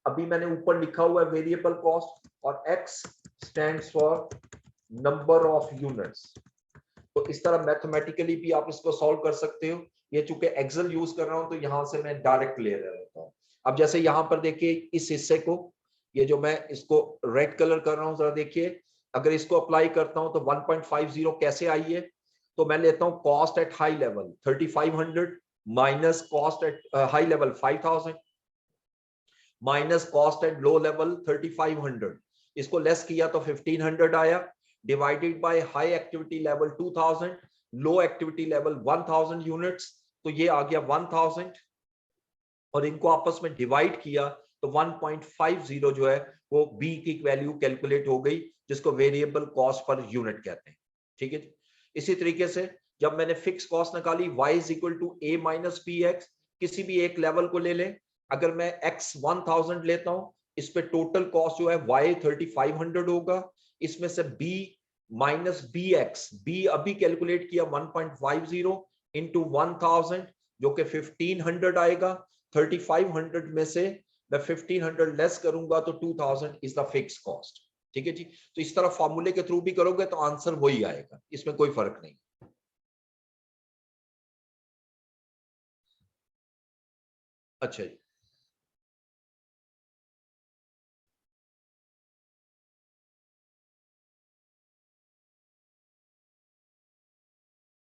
अभी मैंने ऊपर लिखा हुआ है वेरिएबल कॉस्ट, और X stands for number of units. तो इस तरह मैथमेटिकली भी आप इसको सॉल्व कर सकते हो. ये चूंकि एक्सेल यूज कर रहा हूं तो यहां से मैं डायरेक्ट ले रहता हूं. अब जैसे यहां पर देखिए इस हिस्से को, ये जो मैं इसको रेड कलर कर रहा हूं, जरा देखिए. अगर इसको अप्लाई करता हूं तो 1.50 कैसे आई है? तो मैं लेता हूं cost at high level 3500 minus cost at high level 5000 minus cost at low level 3500. इसको लेस किया तो 1500 आया, divided by high activity level 2000, low activity level 1000 units. तो ये आ गया 1000 और इनको आपस में डिवाइड किया तो 1.50 जो है वो बी की वैल्यू कैलकुलेट हो गई, जिसको वेरिएबल कॉस्ट पर यूनिट कहते हैं. ठीक है. इसी तरीके से जब मैंने फिक्स कॉस्ट निकाली y is equal to a minus b x, किसी भी एक लेवल को ले लें. अगर मैं x 1000 लेता हूं, इस पे टोटल कॉस्ट जो है y 3500 होगा. इसमें से b minus b x, b अभी कैलकुलेट किया 1.50 इंटू 1000 जो कि 1500 आएगा. 3500 में से मैं 1500 लेस करूंगा तो 2000 इज द फिक्स कॉस्ट. ठीक है जी. तो इस तरह फॉर्मूले के थ्रू भी करोगे तो आंसर वही आएगा, इसमें कोई फर्क नहीं. अच्छा जी.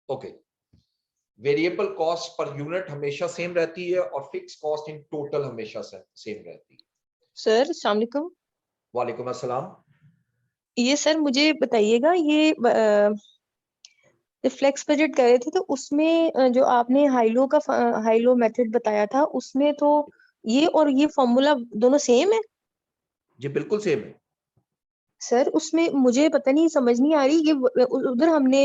Okay. Variable cost per unit हमेशा सेम रहती है और फिक्स कॉस्ट इन टोटल हमेशा सेम रहती है. सर अस्सलाम वालेकुम. वालेकुम अस्सलाम. ये सर मुझे बताइएगा, ये फ्लेक्स बजट कर रहे थे तो उसमें जो आपने हाइलो मेथड बताया था उसमें तो ये और ये फॉर्मूला दोनों सेम है. जी बिल्कुल सेम है. सर उसमें मुझे पता नहीं, समझ नहीं आ रही. ये उधर हमने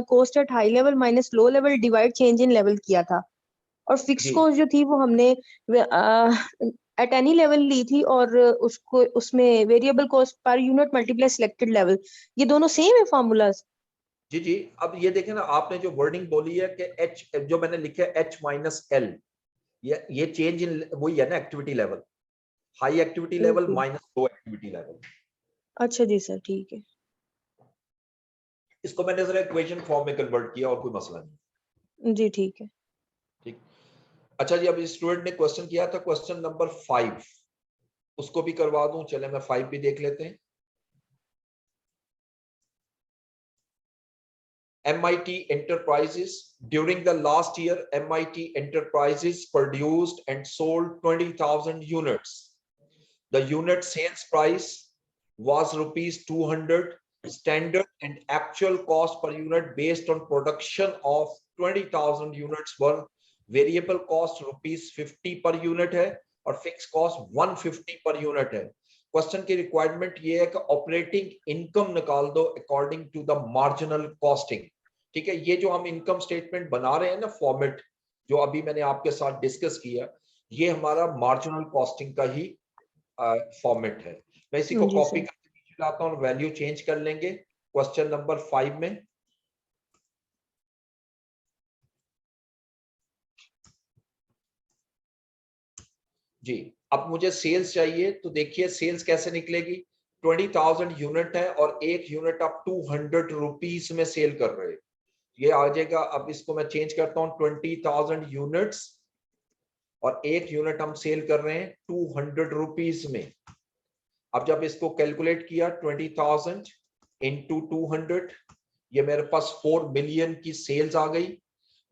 cost at high level minus low level divide change in level किया था, और फिक्स जी कॉस्ट जो थी वो हमने एट एनी लेवल ली थी, और उसको उसमें variable cost per unit multiply selected level. ये दोनों सेम है फॉर्मूलाज. जी जी. अब ये देखें ना, आपने जो वर्डिंग बोली है कि एच, जो मैंने लिखा है एच माइनस एल, ये चेंज इन वही है ना, activity level. High activity level okay. Minus low activity level. अच्छा जी सर, ठीक है. इसको मैंने जरा इक्वेशन फॉर्म में कन्वर्ट किया और कोई मसला नहीं. जी ठीक है. ठीक. अच्छा जी. अब इस स्टूडेंट ने क्वेश्चन किया था क्वेश्चन नंबर 5, उसको भी करवा दूं. चले मैं 5 भी देख लेते हैं. MIT Enterprises, during the last year, MIT Enterprises produced and sold 20,000 units. The unit sales price was rupees 200. Standard and actual cost per unit based on production of 20,000 units were variable cost rupees 50 per unit है और fixed cost 150 per unit है. Question की requirement ये है कि operating income निकाल दो according to the marginal costing. ठीक है. ये जो हम इनकम स्टेटमेंट बना रहे हैं ना, फॉर्मेट जो अभी मैंने आपके साथ डिस्कस किया, ये हमारा मार्जिनल कॉस्टिंग का ही फॉर्मेट है. मैं इसी को जी कॉपी सर. करके नीचे लाता हूं और वैल्यू चेंज कर लेंगे क्वेश्चन नंबर 5 में. जी. अब मुझे सेल्स चाहिए, तो देखिए सेल्स कैसे निकलेगी. 20,000 यूनिट है और एक यूनिट आप 200 रुपीस में सेल कर रहे हैं, ये आ जाएगा। अब इसको मैं चेंज करता हूं, 20,000 यूनिट्स और एक यूनिट हम सेल कर रहे हैं 200 रुपीस में। अब जब इसको कैलकुलेट किया 20,000 इंटू 200, ये मेरे पास 4 मिलियन की सेल्स आ गई।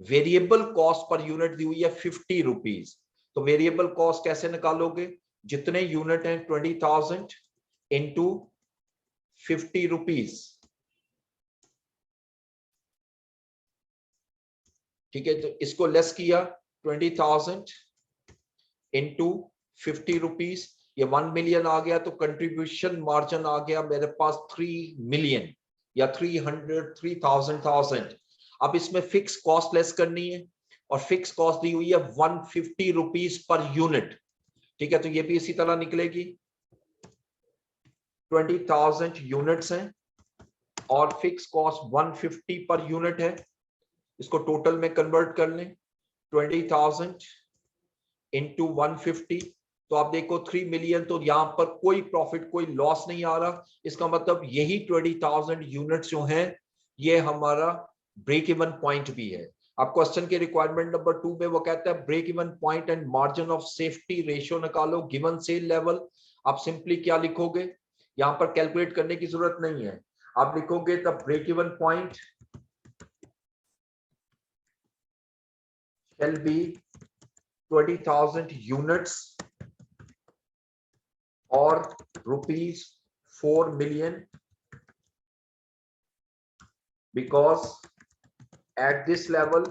वेरिएबल कॉस्ट पर यूनिट दी हुई है 50 रुपीस। तो वेरिएबल कॉस्ट कैसे निकालोगे, जितने यूनिट हैं 20,000 इंटू 50 रुपीस, ठीक है। तो इसको लेस किया 20,000 इंटू 50 रुपीस, ये 1 मिलियन आ गया। तो कंट्रीब्यूशन मार्जिन आ गया मेरे पास 3 मिलियन या 300,000। अब इसमें फिक्स कॉस्ट लेस करनी है और फिक्स कॉस्ट दी हुई है 150 रुपीस पर यूनिट, ठीक है। तो ये भी इसी तरह निकलेगी, 20,000 यूनिट्स हैं और फिक्स कॉस्ट 150 पर यूनिट है। इसको टोटल में कन्वर्ट कर लें, 20,000 इंटू 150, तो आप देखो 3 मिलियन। तो यहां पर कोई प्रॉफिट कोई लॉस नहीं आ रहा। इसका मतलब यही 20,000 यूनिट्स जो हैं ये हमारा ब्रेक इवन पॉइंट भी है। अब क्वेश्चन के रिक्वायरमेंट नंबर 2 में वो कहता है break even point and margin of safety ratio निकालो गिवन सेल लेवल। आप सिंपली क्या लिखोगे, यहां पर कैलकुलेट करने की जरूरत नहीं है, आप लिखोगे the break even point shall be 20,000 units or rupees 4 million, because at this level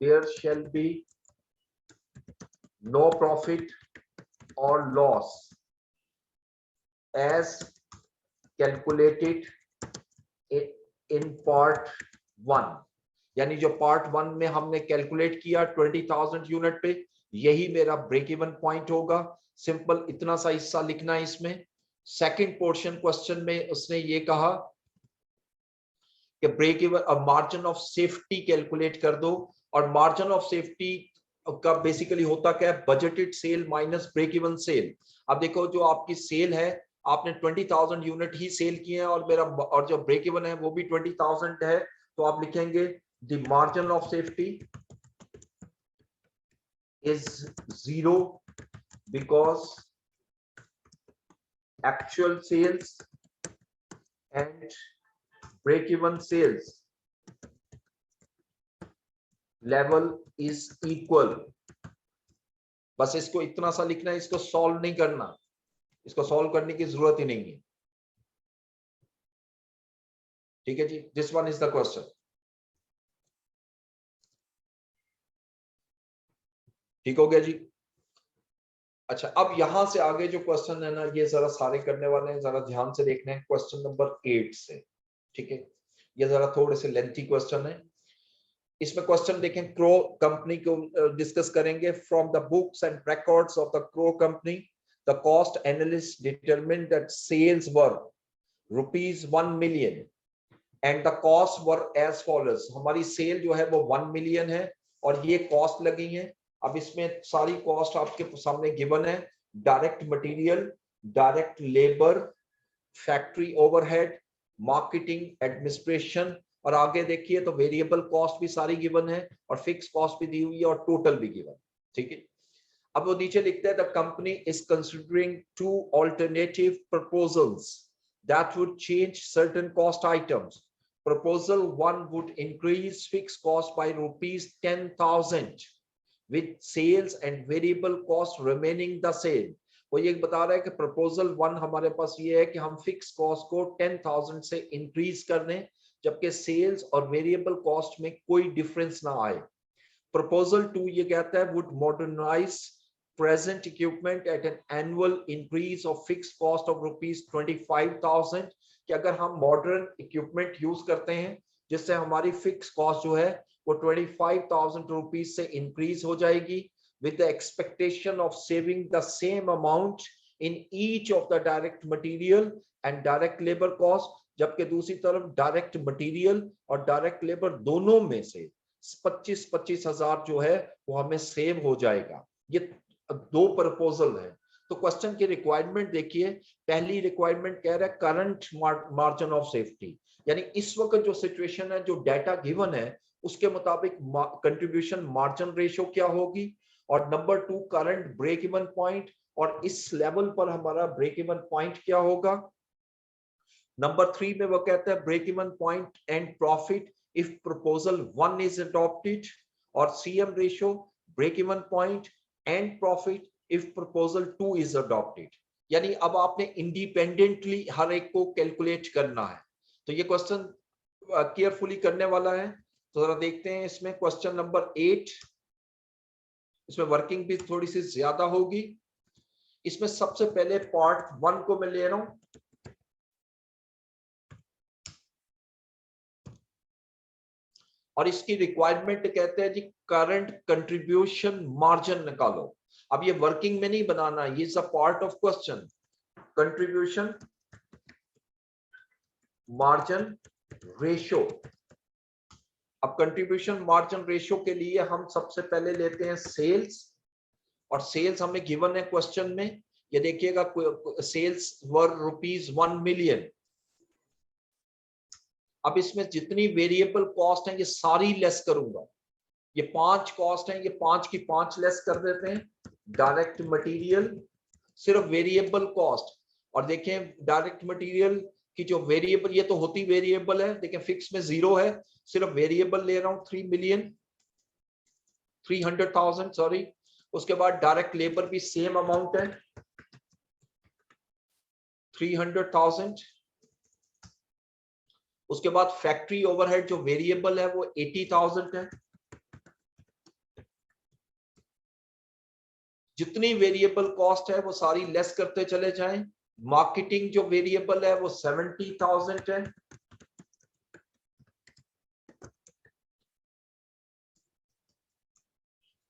there shall be no profit or loss as calculated in part 1। यानी जो पार्ट 1 में हमने कैलकुलेट किया 20,000 यूनिट पे, यही मेरा ब्रेक इवन पॉइंट होगा। Simple इतना सा हिस्सा लिखना है इसमें। सेकंड पोर्शन क्वेश्चन में उसने ये कहा कि break even margin of safety calculate कर दो, और मार्जिन ऑफ सेफ्टी का बेसिकली होता क्या है, budgeted sale minus break even sale. अब देखो जो आपकी सेल है, आपने 20,000 यूनिट ही सेल किए हैं और जो ब्रेक इवन है वो भी 20,000 है। तो आप लिखेंगे the margin of safety is 0 because actual sales and break even sales level is equal। बस इसको इतना सा लिखना है, इसको सॉल्व नहीं करना, इसको सॉल्व करने की जरूरत ही नहीं है, ठीक है जी। This one is the question, ठीक हो गया जी। अच्छा, अब यहां से आगे जो क्वेश्चन है ना, ये जरा सारे करने वाले हैं, जरा ध्यान से देखना है क्वेश्चन नंबर 8 से, ठीक है। ये जरा थोड़े से लेंथी क्वेश्चन है। इसमें क्वेश्चन देखें, क्रो कंपनी को डिस्कस करेंगे। From the books and records of the Crow company the cost analyst determined that sales were ₹1 million and the cost were as follows. हमारी सेल जो है वो 1 मिलियन है और ये कॉस्ट लगी है। अब इसमें सारी कॉस्ट आपके सामने गिवन है, direct material, direct labour, factory overhead, marketing, administration, और आगे देखिए तो वेरिएबल कॉस्ट भी सारी गिवन है और फिक्स कॉस्ट भी दी हुई है और टोटल भी गिवन, ठीक है। अब वो नीचे लिखते हैं the company is considering 2 alternative proposals that would change certain cost items. Proposal 1 would increase fixed cost by ₹10,000 with sales and variable cost remaining the same। वो ये बता रहा है कि प्रपोजल 1 हमारे पास ये है कि हम फिक्स कॉस्ट को 10,000 से इंक्रीज कर दें, जबकि सेल्स और वेरिएबल कॉस्ट में कोई डिफरेंस ना आए। प्रपोजल 2 ये कहता है would modernize present equipment at an annual increase of fixed cost of ₹25,000, कि अगर हम मॉडर्न इक्विपमेंट यूज करते हैं जिससे हमारी फिक्स कॉस्ट जो है वो 25,000 रुपीज से इंक्रीज हो जाएगी, with the expectation of saving the same amount in each of the direct material and direct labour cost. जबकि दूसरी तरफ डायरेक्ट मटेरियल और डायरेक्ट लेबर दोनों में से 25,000 जो है वो हमें सेव हो जाएगा। ये 2 प्रपोजल है। तो क्वेश्चन की रिक्वायरमेंट देखिए, पहली रिक्वायरमेंट कह रहा है करंट मार्जिन ऑफ सेफ्टी, यानी इस वक्त जो सिचुएशन है, जो डाटा गिवन है उसके मुताबिक कंट्रीब्यूशन मार्जिन रेशियो क्या होगी, और number 2 current break even point, और इस लेवल पर हमारा ब्रेक इवन पॉइंट क्या होगा। नंबर 3 में वो कहता है break even point and profit if proposal 1 is adopted, और CM ratio break even point and profit if proposal 2 is adopted. यानी अब आपने इंडिपेंडेंटली हर एक को कैलकुलेट करना है। तो ये क्वेश्चन केयरफुली करने वाला है। तो जरा देखते हैं इसमें क्वेश्चन नंबर 8, इसमें वर्किंग भी थोड़ी सी ज्यादा होगी। इसमें सबसे पहले पार्ट 1 को मैं ले रहा हूं, और इसकी रिक्वायरमेंट कहते हैं जी करंट कंट्रीब्यूशन मार्जिन निकालो। अब ये वर्किंग में नहीं बनाना, ये is a part of question. Contribution margin ratio. अब कंट्रीब्यूशन मार्जिन रेशियो के लिए हम सबसे पहले लेते हैं सेल्स, और सेल्स हमें गिवन है क्वेश्चन में। ये देखिएगा सेल्स वर ₹1 मिलियन। अब इसमें जितनी वेरिएबल कॉस्ट है ये सारी लेस करूंगा। ये 5 कॉस्ट है, ये 5 की 5 लेस कर देते हैं। डायरेक्ट मटेरियल, सिर्फ वेरिएबल कॉस्ट, और देखें डायरेक्ट मटेरियल की जो वेरिएबल, ये तो होती वेरिएबल है, देखें फिक्स में 0 है, सिर्फ वेरिएबल ले रहा हूं 300,000 सॉरी। उसके बाद डायरेक्ट लेबर भी सेम अमाउंट है 300,000। उसके बाद फैक्ट्री ओवरहेड जो वेरिएबल है वो 80,000 है। जितनी वेरिएबल कॉस्ट है वो सारी लेस करते चले जाएं। मार्केटिंग जो वेरिएबल है वो 70,000 है।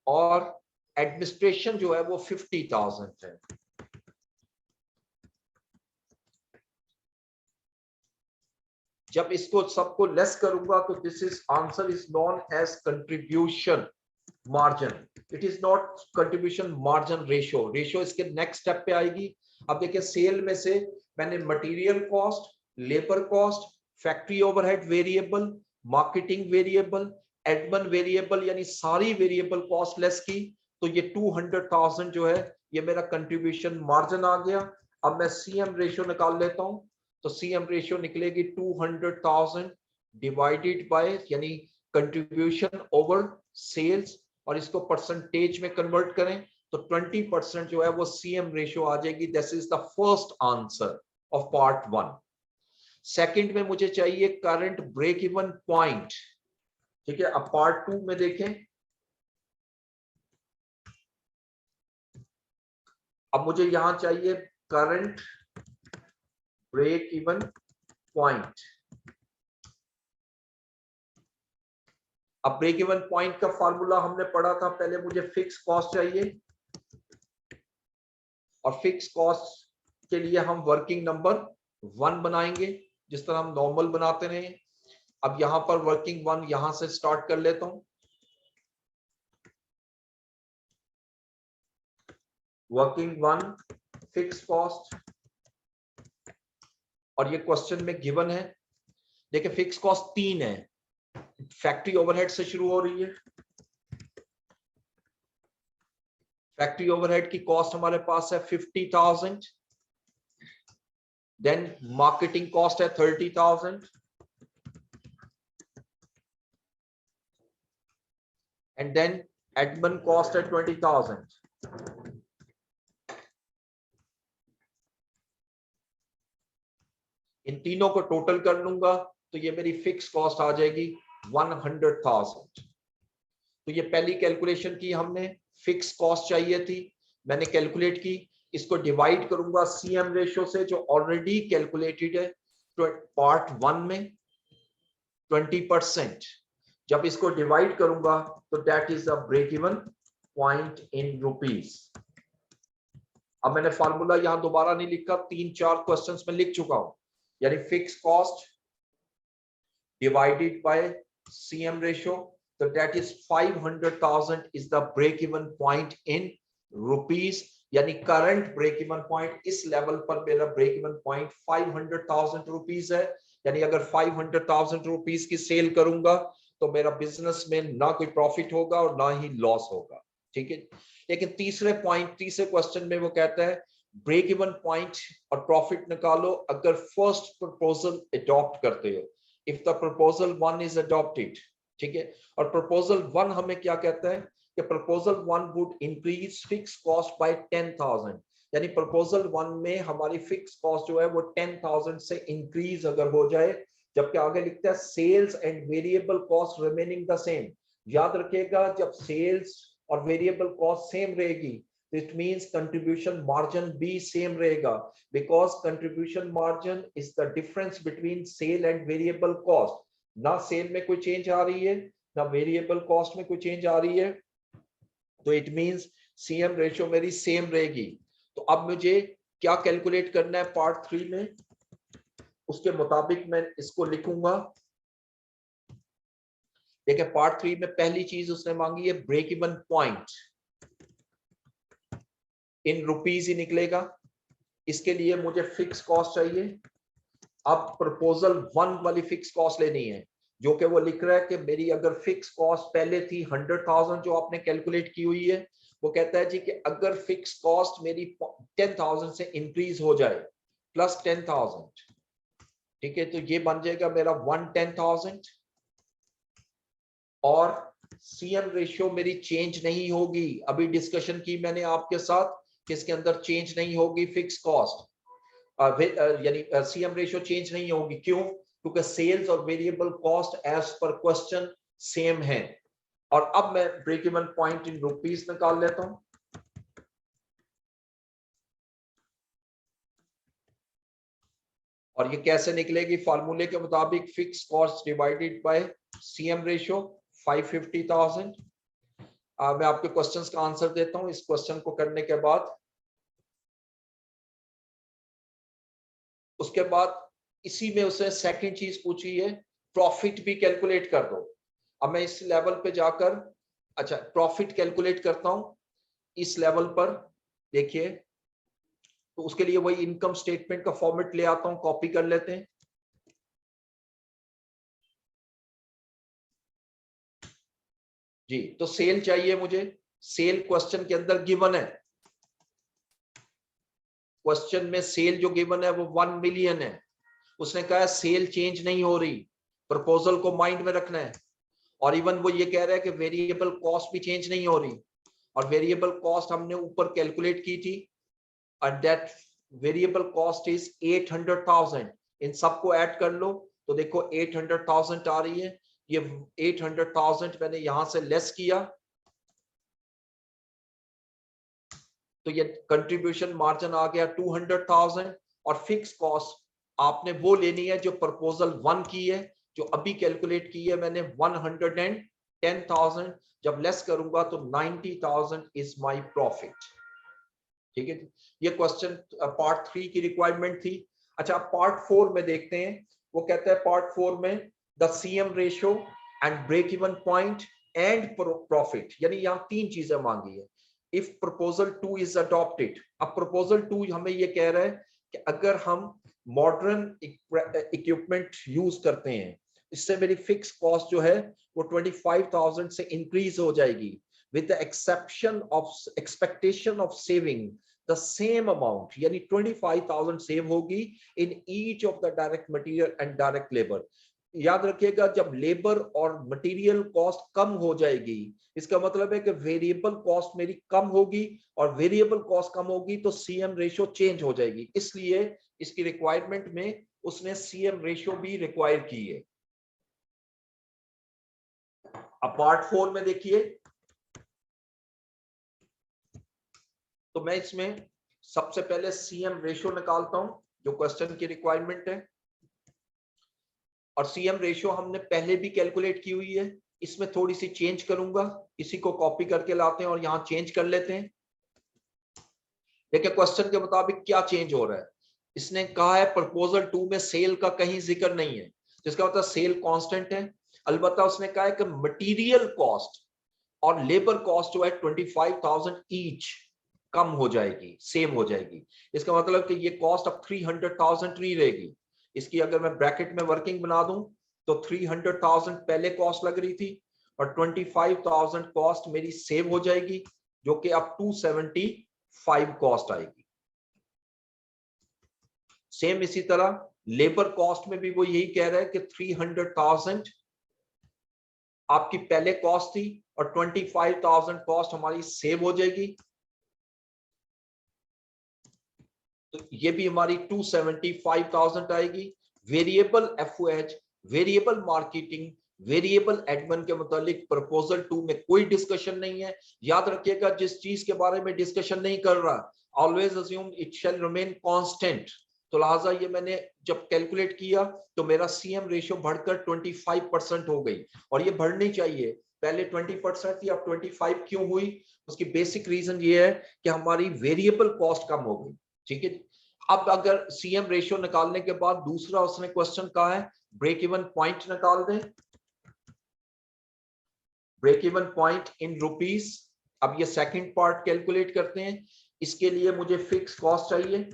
और एडमिनिस्ट्रेशन जो है वो 50,000 है। जब इसको सबको लेस करूंगा तो this is answer is known as contribution margin, it is not contribution margin ratio. Ratio इसके नेक्स्ट स्टेप पे आएगी। अब देखिए सेल में से मैंने material cost, labour cost, factory overhead variable, marketing variable, admin variable, यानी सारी वेरिएबल कॉस्ट लेस की, तो ये 200,000 जो है ये मेरा कंट्रीब्यूशन मार्जिन आ गया। अब मैं सीएम रेशियो निकाल लेता हूं, तो सीएम रेशियो निकलेगी 200,000 डिवाइडेड बाय, यानी कंट्रीब्यूशन ओवर सेल्स, और इसको परसेंटेज में कन्वर्ट करें तो 20% जो है वो सीएम रेशियो आ जाएगी। This is the first answer of part 1। Second में मुझे चाहिए करंट ब्रेक इवन पॉइंट, ठीक है। अब पार्ट 2 में देखें, अब मुझे यहां चाहिए करंट ब्रेक इवन पॉइंट। अब ब्रेक इवन पॉइंट का फार्मूला हमने पढ़ा था पहले, मुझे फिक्स कॉस्ट चाहिए, और फिक्स कॉस्ट के लिए हम वर्किंग नंबर 1 बनाएंगे जिस तरह हम नॉर्मल बनाते रहे। अब यहां पर वर्किंग 1 यहां से स्टार्ट कर लेता हूं। वर्किंग 1 फिक्स कॉस्ट, और ये क्वेश्चन में गिवन है। देखिए फिक्स कॉस्ट 3 है, फैक्ट्री ओवरहेड से शुरू हो रही है। फैक्ट्री ओवरहेड की कॉस्ट हमारे पास है 50,000, देन मार्केटिंग कॉस्ट है 30,000, एंड देन एडमिन कॉस्ट है 20,000। इन तीनों को टोटल कर लूंगा तो ये मेरी फिक्स कॉस्ट आ जाएगी 100,000। तो ये पहली कैलकुलेशन की हमने, फिक्स कॉस्ट चाहिए थी, मैंने कैलकुलेट की। इसको डिवाइड करूंगा सीएम रेशियो से जो ऑलरेडी कैलकुलेटेड है पार्ट 1 में 20%। जब इसको डिवाइड करूंगा तो that is a break even point in rupees. अब मैंने फार्मूला यहां दोबारा नहीं लिखा, 3-4 क्वेश्चंस में लिख चुका हूं, यानी fix cost divided by CM ratio, so that is 500,000 is the break even point in rupees, यानी करंट ब्रेक इवन पॉइंट इस लेवल पर मेरा ब्रेक इवन पॉइंट 500,000 रुपीस है। यानी अगर 500,000 रुपीस की सेल करूंगा तो मेरा बिजनेस में ना कोई प्रॉफिट होगा और ना ही लॉस होगा, ठीक है। लेकिन तीसरे क्वेश्चन में वो कहता है ब्रेक इवन पॉइंट और प्रॉफिट निकालो अगर फर्स्ट प्रपोजल अडॉप्ट करते हो, if the proposal 1 is adopted, ठीक है। और प्रपोजल 1 हमें क्या कहता है कि proposal 1 would increase fix cost by 10,000, यानी प्रपोजल 1 में हमारी फिक्स कॉस्ट जो है वो 10,000 से इंक्रीज अगर हो जाए, जबकि आगे लिखता है sales and variable cost remaining the same. याद रखिएगा जब सेल्स और वेरिएबल कॉस्ट सेम रहेगी इट मींस कंट्रीब्यूशन मार्जिन भी सेम रहेगा, because contribution margin is the difference between sale and variable cost. ना सेल में कोई चेंज आ रही है ना वेरिएबल कॉस्ट में कोई चेंज आ रही है, तो इट मींस सीएम रेशियो मेरी सेम रहेगी। तो अब मुझे क्या कैलकुलेट करना है पार्ट 3 में, उसके मुताबिक मैं इसको लिखूंगा। देखिए पार्ट 3 में पहली चीज उसने मांगी है break even point in rupees ही निकलेगा, इसके लिए मुझे फिक्स कॉस्ट चाहिए। अब प्रपोजल 1 वाली फिक्स कॉस्ट लेनी है जो कि वो लिख रहा है कि मेरी अगर फिक्स कॉस्ट पहले थी 100,000 जो आपने कैलकुलेट की हुई है, वो कहता है जी कि अगर फिक्स कॉस्ट मेरी 10,000 से इंक्रीज हो जाए प्लस 10,000, ठीक है, तो ये बन जाएगा मेरा 110,000 और सीएम रेशियो मेरी चेंज नहीं होगी। अभी डिस्कशन की मैंने आपके साथ कि इसके अंदर चेंज नहीं होगी फिक्स कॉस्ट, यानी सीएम रेशियो चेंज नहीं होगी। क्यों? क्योंकि सेल्स और variable cost as per question same है। और अब मैं break even point in rupees निकाल लेता हूं। और ये कैसे निकलेगी? फार्मूले के मुताबिक fix cost divided by CM ratio 550,000। मैं आपके क्वेश्चंस का आंसर देता हूं। इस क्वेश्चन को करने के बाद उसके बाद इसी में उसे सेकंड चीज पूछी है प्रॉफिट भी कैलकुलेट कर दो। अब मैं इस लेवल पे जाकर अच्छा प्रॉफिट कैलकुलेट करता हूं इस लेवल पर, देखिए तो उसके लिए वही इनकम स्टेटमेंट का फॉर्मेट ले आता हूं, कॉपी कर लेते हैं। जी तो सेल चाहिए मुझे, सेल क्वेश्चन के अंदर गिवन है, क्वेश्चन में सेल जो गिवन है वो 1 मिलियन है। उसने कहा सेल चेंज नहीं हो रही, प्रपोजल को माइंड में रखना है। और इवन वो ये कह रहा है कि वेरिएबल कॉस्ट भी चेंज नहीं हो रही, और वेरिएबल कॉस्ट हमने ऊपर कैलकुलेट की थी and that variable cost is 800,000। इन सबको ऐड कर लो तो देखो 800,000 आ रही है। ये 800,000 मैंने यहां से लेस किया तो ये कंट्रीब्यूशन मार्जिन आ गया 200,000। और फिक्स कॉस्ट आपने वो लेनी है जो प्रपोजल 1 की है, जो अभी कैलकुलेट की है मैंने 110,000। जब लेस करूंगा तो 90,000 इज माय प्रॉफिट। ठीक है, ये क्वेश्चन पार्ट 3 की रिक्वायरमेंट थी। अच्छा पार्ट 4 में देखते हैं, वो कहता है पार्ट 4 में the CM ratio and break even point and profit, यानी यहाँ 3 चीजें मांगी है। इफ प्रपोजल 2 इज अडॉप्टेड, अब प्रपोजल 2 हमें ये कह रहा है कि अगर हम मॉडर्न इक्विपमेंट यूज करते हैं, इससे मेरी फिक्स कॉस्ट जो है वो 25,000 से इंक्रीज हो जाएगी, with the exception of expectation of saving the same amount, यानी 25,000 सेव होगी in each of the direct material and direct labor। याद रखिएगा जब लेबर और मटेरियल कॉस्ट कम हो जाएगी, इसका मतलब है कि वेरिएबल कॉस्ट मेरी कम होगी, और वेरिएबल कॉस्ट कम होगी तो सीएम रेशियो चेंज हो जाएगी। इसलिए इसकी रिक्वायरमेंट में उसने सीएम रेशियो भी रिक्वायर की है। अब पार्ट 4 में देखिए, तो मैं इसमें सबसे पहले सीएम रेशियो निकालता हूं जो क्वेश्चन की रिक्वायरमेंट है। और सीएम रेशियो हमने पहले भी कैलकुलेट की हुई है, इसमें थोड़ी सी चेंज करूंगा, इसी को कॉपी करके लाते हैं और यहां चेंज कर लेते हैं। देखिए क्वेश्चन के मुताबिक क्या चेंज हो रहा है। इसने कहा है प्रपोजल 2 में सेल का कहीं जिक्र नहीं है, जिसका मतलब सेल कांस्टेंट है। अलबत्ता उसने कहा है कि मटेरियल कॉस्ट और लेबर कॉस्ट जो है 25,000 ईच, कम हो जाएगी, सेव हो जाएगी। इसका मतलब कि ये कॉस्ट अब 300,000 नहीं रहेगी। इसकी अगर मैं ब्रैकेट में वर्किंग बना दूं तो 300,000 पहले कॉस्ट लग रही थी और 25,000 कॉस्ट मेरी सेव हो जाएगी, जो कि अब 275 कॉस्ट आएगी। सेम इसी तरह लेबर कॉस्ट में भी वो यही कह रहा है कि 300,000 आपकी पहले कॉस्ट थी और 25,000 कॉस्ट हमारी सेव हो जाएगी, तो ये भी हमारी 275,000 आएगी। Variable FOH, variable marketing, variable admin के मुतालिक प्रपोजल 2 में कोई डिस्कशन नहीं है। याद रखिएगा, जिस चीज के बारे में डिस्कशन नहीं कर रहा, always assume it shall remain constant. तो लिहाजा ये मैंने जब कैलकुलेट किया तो मेरा सीएम रेशियो बढ़कर 25% हो गई, और ये बढ़नी चाहिए। पहले 20% थी, अब 25 क्यों हुई? उसकी बेसिक रीजन ये है कि हमारी वेरिएबल कॉस्ट कम हो गई। ठीक है, अब अगर सीएम रेशियो निकालने के बाद दूसरा उसने क्वेश्चन कहा है ब्रेक इवन पॉइंट निकाल दें, break even point in rupees. अब ये सेकंड पार्ट कैलकुलेट करते हैं। इसके लिए मुझे फिक्स कॉस्ट चाहिए,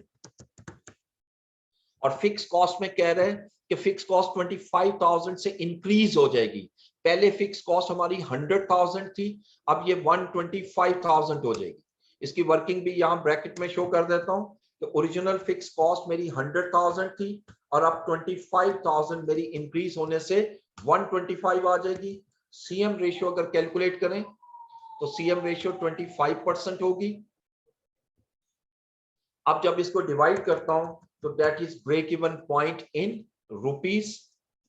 और फिक्स कॉस्ट में कह रहे हैं कि फिक्स कॉस्ट 25,000 से इंक्रीज हो जाएगी। पहले फिक्स कॉस्ट हमारी 100,000 थी, अब ये 125,000 हो जाएगी। इसकी वर्किंग भी यहां ब्रैकेट में शो कर देता हूं। तो ओरिजिनल फिक्स कॉस्ट मेरी 100,000 थी और अब 25,000 मेरी इंक्रीज होने से 125 आ जाएगी। सीएम रेशियो अगर कैलकुलेट करें तो सीएम रेशियो 25% होगी। अब जब इसको डिवाइड करता हूं तो that is break even point in rupees.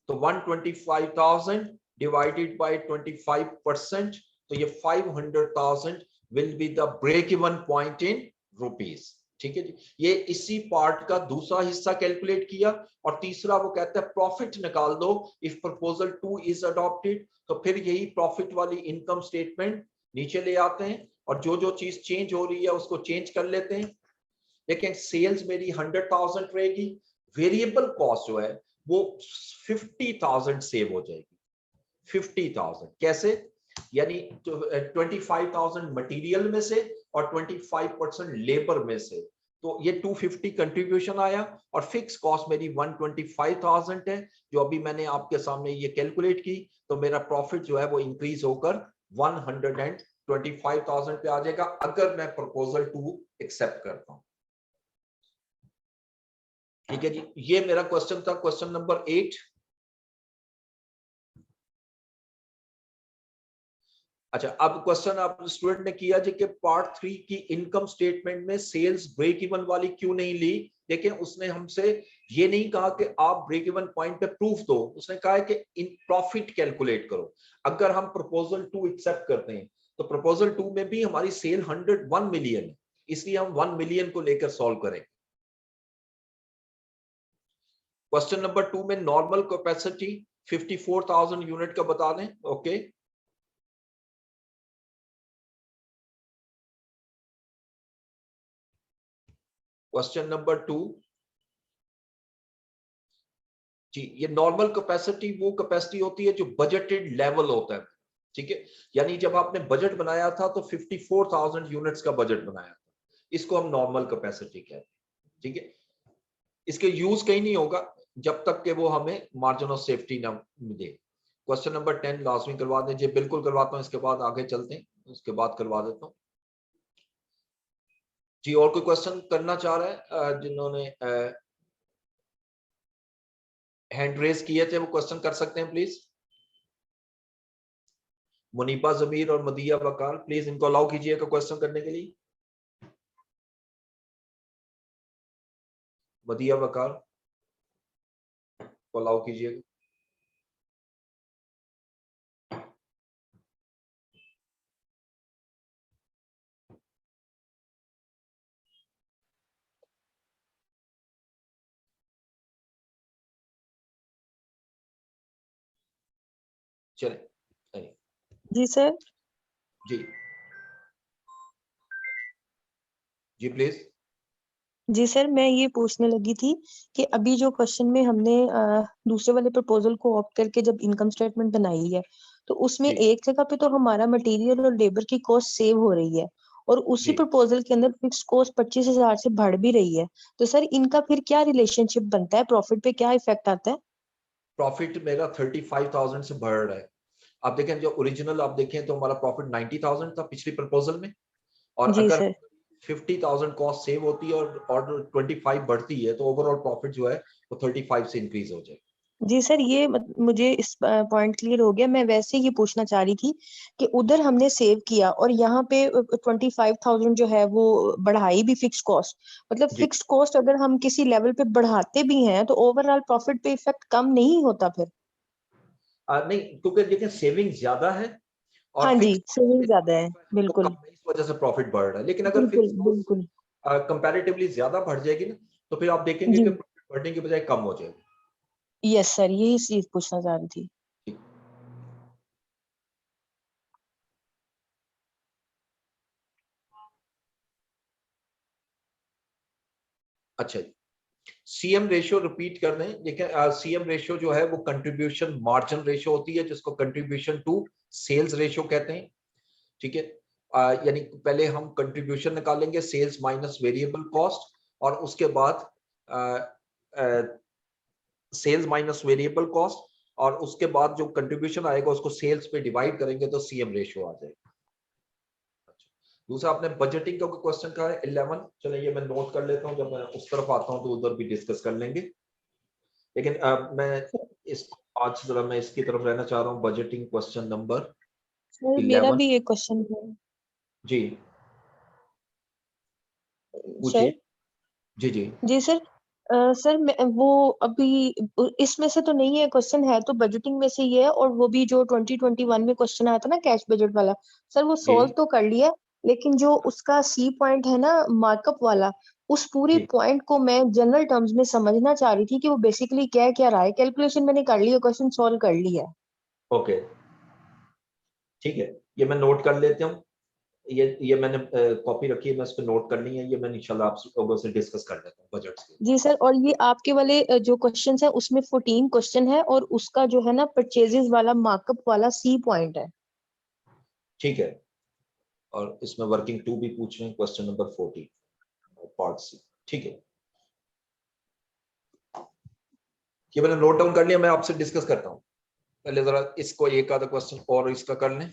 तो 125,000 डिवाइडेड बाय 25%, तो ये 500,000 will be the break even point in rupees. ठीक है जी, ये इसी पार्ट का दूसरा हिस्सा कैलकुलेट किया। और तीसरा वो कहता है प्रॉफिट निकाल दो इफ प्रपोजल 2 इज अडॉप्टेड। तो फिर यही प्रॉफिट वाली इनकम स्टेटमेंट नीचे ले आते हैं और जो जो चीज चेंज हो रही है उसको चेंज कर लेते हैं। लेकिन सेल्स मेरी 100,000 रहेगी, वेरिएबल कॉस्ट जो है वो 50,000 सेव हो जाएगी। 50,000 कैसे? यानी 25,000 मटेरियल में से और 25% लेबर में से, तो ये 250 कंट्रीब्यूशन आया। और फिक्स कॉस्ट मेरी 125,000 है, जो अभी मैंने आपके सामने ये कैलकुलेट की। तो मेरा प्रॉफिट जो है वो इंक्रीज होकर 125,000 पे आ जाएगा अगर मैं प्रपोजल 2 एक्सेप्ट करता हूं। ठीक है जी, ये मेरा क्वेश्चन था, क्वेश्चन नंबर 8। अच्छा, अब क्वेश्चन आप स्टूडेंट ने किया जी कि पार्ट 3 की इनकम स्टेटमेंट में सेल्स ब्रेक इवन वाली क्यों नहीं ली। लेकिन उसने हमसे ये नहीं कहा कि आप ब्रेक इवन पॉइंट पे प्रूफ दो, उसने कहा है कि इन प्रॉफिट कैलकुलेट करो। अगर हम प्रपोजल 2 एक्सेप्ट करते हैं तो प्रपोजल 2 में भी हमारी सेल 101 मिलियन है, इसलिए हम 1 मिलियन को लेकर सॉल्व करेंगे। क्वेश्चन नंबर 2 में नॉर्मल कैपेसिटी 54,000 यूनिट का बता दें। ओके, क्वेश्चन नंबर 2 जी, ये नॉर्मल कैपेसिटी वो कैपेसिटी होती है जो बजटेड लेवल होता है। ठीक है, यानी जब आपने बजट बनाया था तो 54,000 यूनिट्स का बजट बनाया था, इसको हम नॉर्मल कैपेसिटी कहते हैं। ठीक है, इसके यूज कहीं नहीं होगा जब तक कि वो हमें मार्जिन ऑफ सेफ्टी ना दे। क्वेश्चन नंबर 10 लाजमी करवा दीजिए। बिल्कुल करवाता हूँ, इसके बाद आगे चलते हैं, उसके बाद करवा देता हूँ जी। और कोई क्वेश्चन करना चाह रहा है? जिन्होंने हैंड रेज किए थे वो क्वेश्चन कर सकते हैं प्लीज। मुनीबा जमीर और मदिया वकार, प्लीज इनको अलाउ कीजिएगा क्वेश्चन करने के लिए। मदिया वकार को अलाउ कीजिएगा। चले जी सर। जी जी प्लीज। जी सर, मैं ये पूछने लगी थी कि अभी जो क्वेश्चन में हमने दूसरे वाले प्रपोजल को ऑप्ट करके जब इनकम स्टेटमेंट बनाई है, तो उसमें जी एक जगह पे तो हमारा मटेरियल और लेबर की कॉस्ट सेव हो रही है, और उसी जी प्रपोजल के अंदर फिक्स कॉस्ट 25,000 से बढ़ भी रही है, तो सर इनका फिर क्या रिलेशनशिप बनता है, प्रॉफिट पे क्या इफेक्ट आता है? प्रॉफिट मेरा 35,000 से बढ़ रहा है। आप देखें जो ओरिजिनल आप देखें तो हमारा प्रॉफिट 90,000 था पिछली प्रपोजल में, और जी अगर सर। 50,000 कॉस्ट सेव होती है और 25 बढ़ती है तो ओवरऑल प्रॉफिट जो है वो 35 से इंक्रीज हो जाए। जी सर, ये मुझे इस पॉइंट क्लियर हो गया। मैं वैसे ये पूछना चाह रही थी कि उधर हमने सेव किया और यहाँ पे 25,000 जो है वो बढ़ाई भी फिक्स कॉस्ट, मतलब जी फिक्स कॉस्ट अगर हम किसी लेवल पे बढ़ाते भी हैं तो ओवरऑल प्रॉफिट पे इफेक्ट कम नहीं होता फिर? नहीं, क्योंकि देखिए सेविंग ज्यादा है हाँ और जी, फिक्स सेविंग ज्यादा है, तो बिल्कुल। कम है, इस वजह से प्रॉफिट बढ़ रहा है। लेकिन अगर बिल्कुल फिक्स कॉस्ट बिल्कुल। कंपैरेटिवली ज्यादा बढ़ जाएगी ना, तो फिर आप देखेंगे जी। कि प्रॉफिट बढ़ने की बजाय कम हो जाएगी। यस सर, यही चीज पूछना चाह रही थी। ठीक। अच्छा, सीएम रेशियो रिपीट कर दें। देखिए सीएम रेशियो जो है वो कंट्रीब्यूशन मार्जिन रेशियो होती है, जिसको कंट्रीब्यूशन टू सेल्स रेशियो कहते हैं। ठीक है, यानी पहले हम कंट्रीब्यूशन निकालेंगे, सेल्स माइनस वेरिएबल कॉस्ट, और उसके बाद सेल्स माइनस वेरिएबल कॉस्ट, और उसके बाद जो कंट्रीब्यूशन आएगा उसको सेल्स पे डिवाइड करेंगे तो सीएम रेशियो आ जाएगा। दूसरा आपने बजटिंग का क्वेश्चन कहा है 11, चलो ये मैं नोट कर लेता हूं, जब मैं उस तरफ आता हूं तो उधर भी डिस्कस कर लेंगे। लेकिन मैं इस आज जरा मैं इसकी तरफ रहना चाह रहा हूं, बजटिंग क्वेश्चन नंबर सर मेरा 11। भी एक क्वेश्चन है। जी सर। पूछिए। जी जी जी सर। सर वो अभी इसमें से तो नहीं है, क्वेश्चन है तो बजटिंग में से ही है, और वो भी जो 2021 में क्वेश्चन आया था ना कैश बजट वाला, सर वो जी सॉल्व तो कर लिया, लेकिन जो उसका सी पॉइंट है ना मार्कअप वाला, उस पूरे जी पॉइंट को मैं जनरल टर्म्स में समझना चाह रही थी कि वो बेसिकली क्या क्या रहा है। कैलकुलेशन मैंने कर ली है, क्वेश्चन सॉल्व कर लिया है। ओके, ठीक है, ये मैं नोट कर लेता हूँ। ये मैंने कॉपी रखी है, मैं इस पे नोट करनी है, ये मैं इंशाल्लाह आप लोगों से डिस्कस कर लेता हूँ बजट्स के। जी सर, और ये आपके वाले जो क्वेश्चंस है उसमें 14 क्वेश्चन है, और उसका जो है ना परचेजेस वाला मार्कअप वाला सी पॉइंट है। ठीक है, और इसमें वर्किंग टू भी पूछ रहे हैं, क्वेश्चन नंबर 14 पार्ट सी। ठीक है, ये मैंने नोट डाउन कर लिया, मैं आपसे डिस्कस करता हूँ। पहले जरा इसको एक आधा क्वेश्चन और इसका कर लें।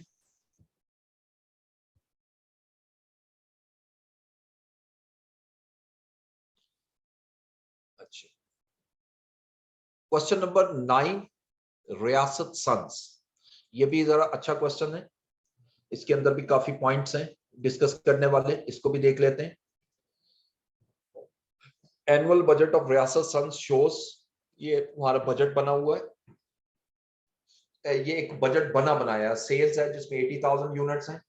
अच्छा, क्वेश्चन नंबर 9, रियासत सन्स। ये भी जरा अच्छा क्वेश्चन है, इसके अंदर भी काफी पॉइंट्स हैं डिस्कस करने वाले, इसको भी देख लेते हैं। एनुअल बजट ऑफ रियासत सन्स शोज, ये हमारा बजट बना हुआ है, ये एक बजट बना बनाया सेल्स है जिसमें 80,000 यूनिट्स हैं।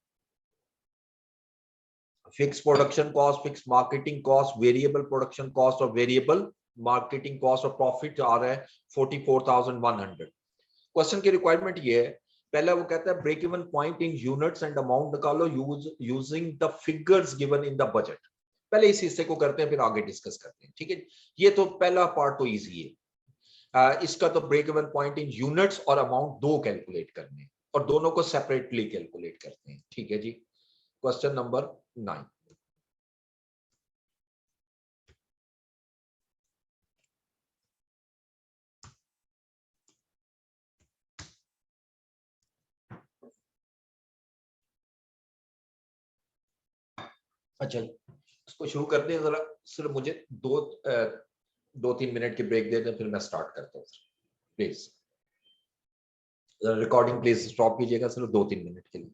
Fix production cost, fix marketing cost, variable production cost और वेरिएबल मार्केटिंग कॉस्ट, और प्रॉफिट आ रहा है 44,100। क्वेश्चन की रिक्वायरमेंट ये है, पहला वो कहता है break even point in units and amount निकालो using the figures given in the budget. पहले इस हिस्से को करते हैं, फिर आगे डिस्कस करते हैं। ठीक है, ये तो पहला पार्ट तो इजी है। इसका तो break even point in units और अमाउंट दो कैलकुलेट करने हैं, और दोनों को सेपरेटली कैलकुलेट करते हैं। ठीक है जी, क्वेश्चन नंबर 9। अच्छा, इसको शुरू करते हैं जरा। सिर्फ मुझे 2-3 मिनट की ब्रेक दे दें, फिर मैं स्टार्ट करता हूँ। प्लीज रिकॉर्डिंग प्लीज स्टॉप कीजिएगा सिर्फ 2-3 मिनट के लिए।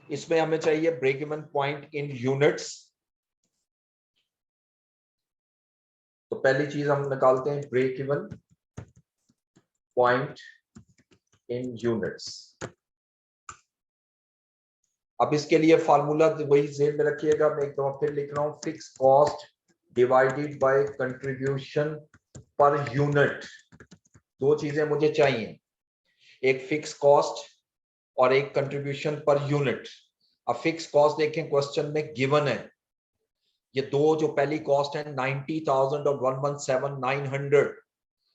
इसमें हमें चाहिए break even point in units. तो पहली चीज हम निकालते हैं break even point in units. अब इसके लिए फार्मूला वही जेन में रखिएगा, मैं एक दफा फिर लिख रहा हूं, fix cost divided by contribution per unit. दो चीजें मुझे चाहिए, एक फिक्स कॉस्ट और एक कंट्रीब्यूशन पर यूनिट। अब फिक्स कॉस्ट देखें क्वेश्चन में गिवन है, ये दो जो पहली कॉस्ट है 90,000 और 117,900,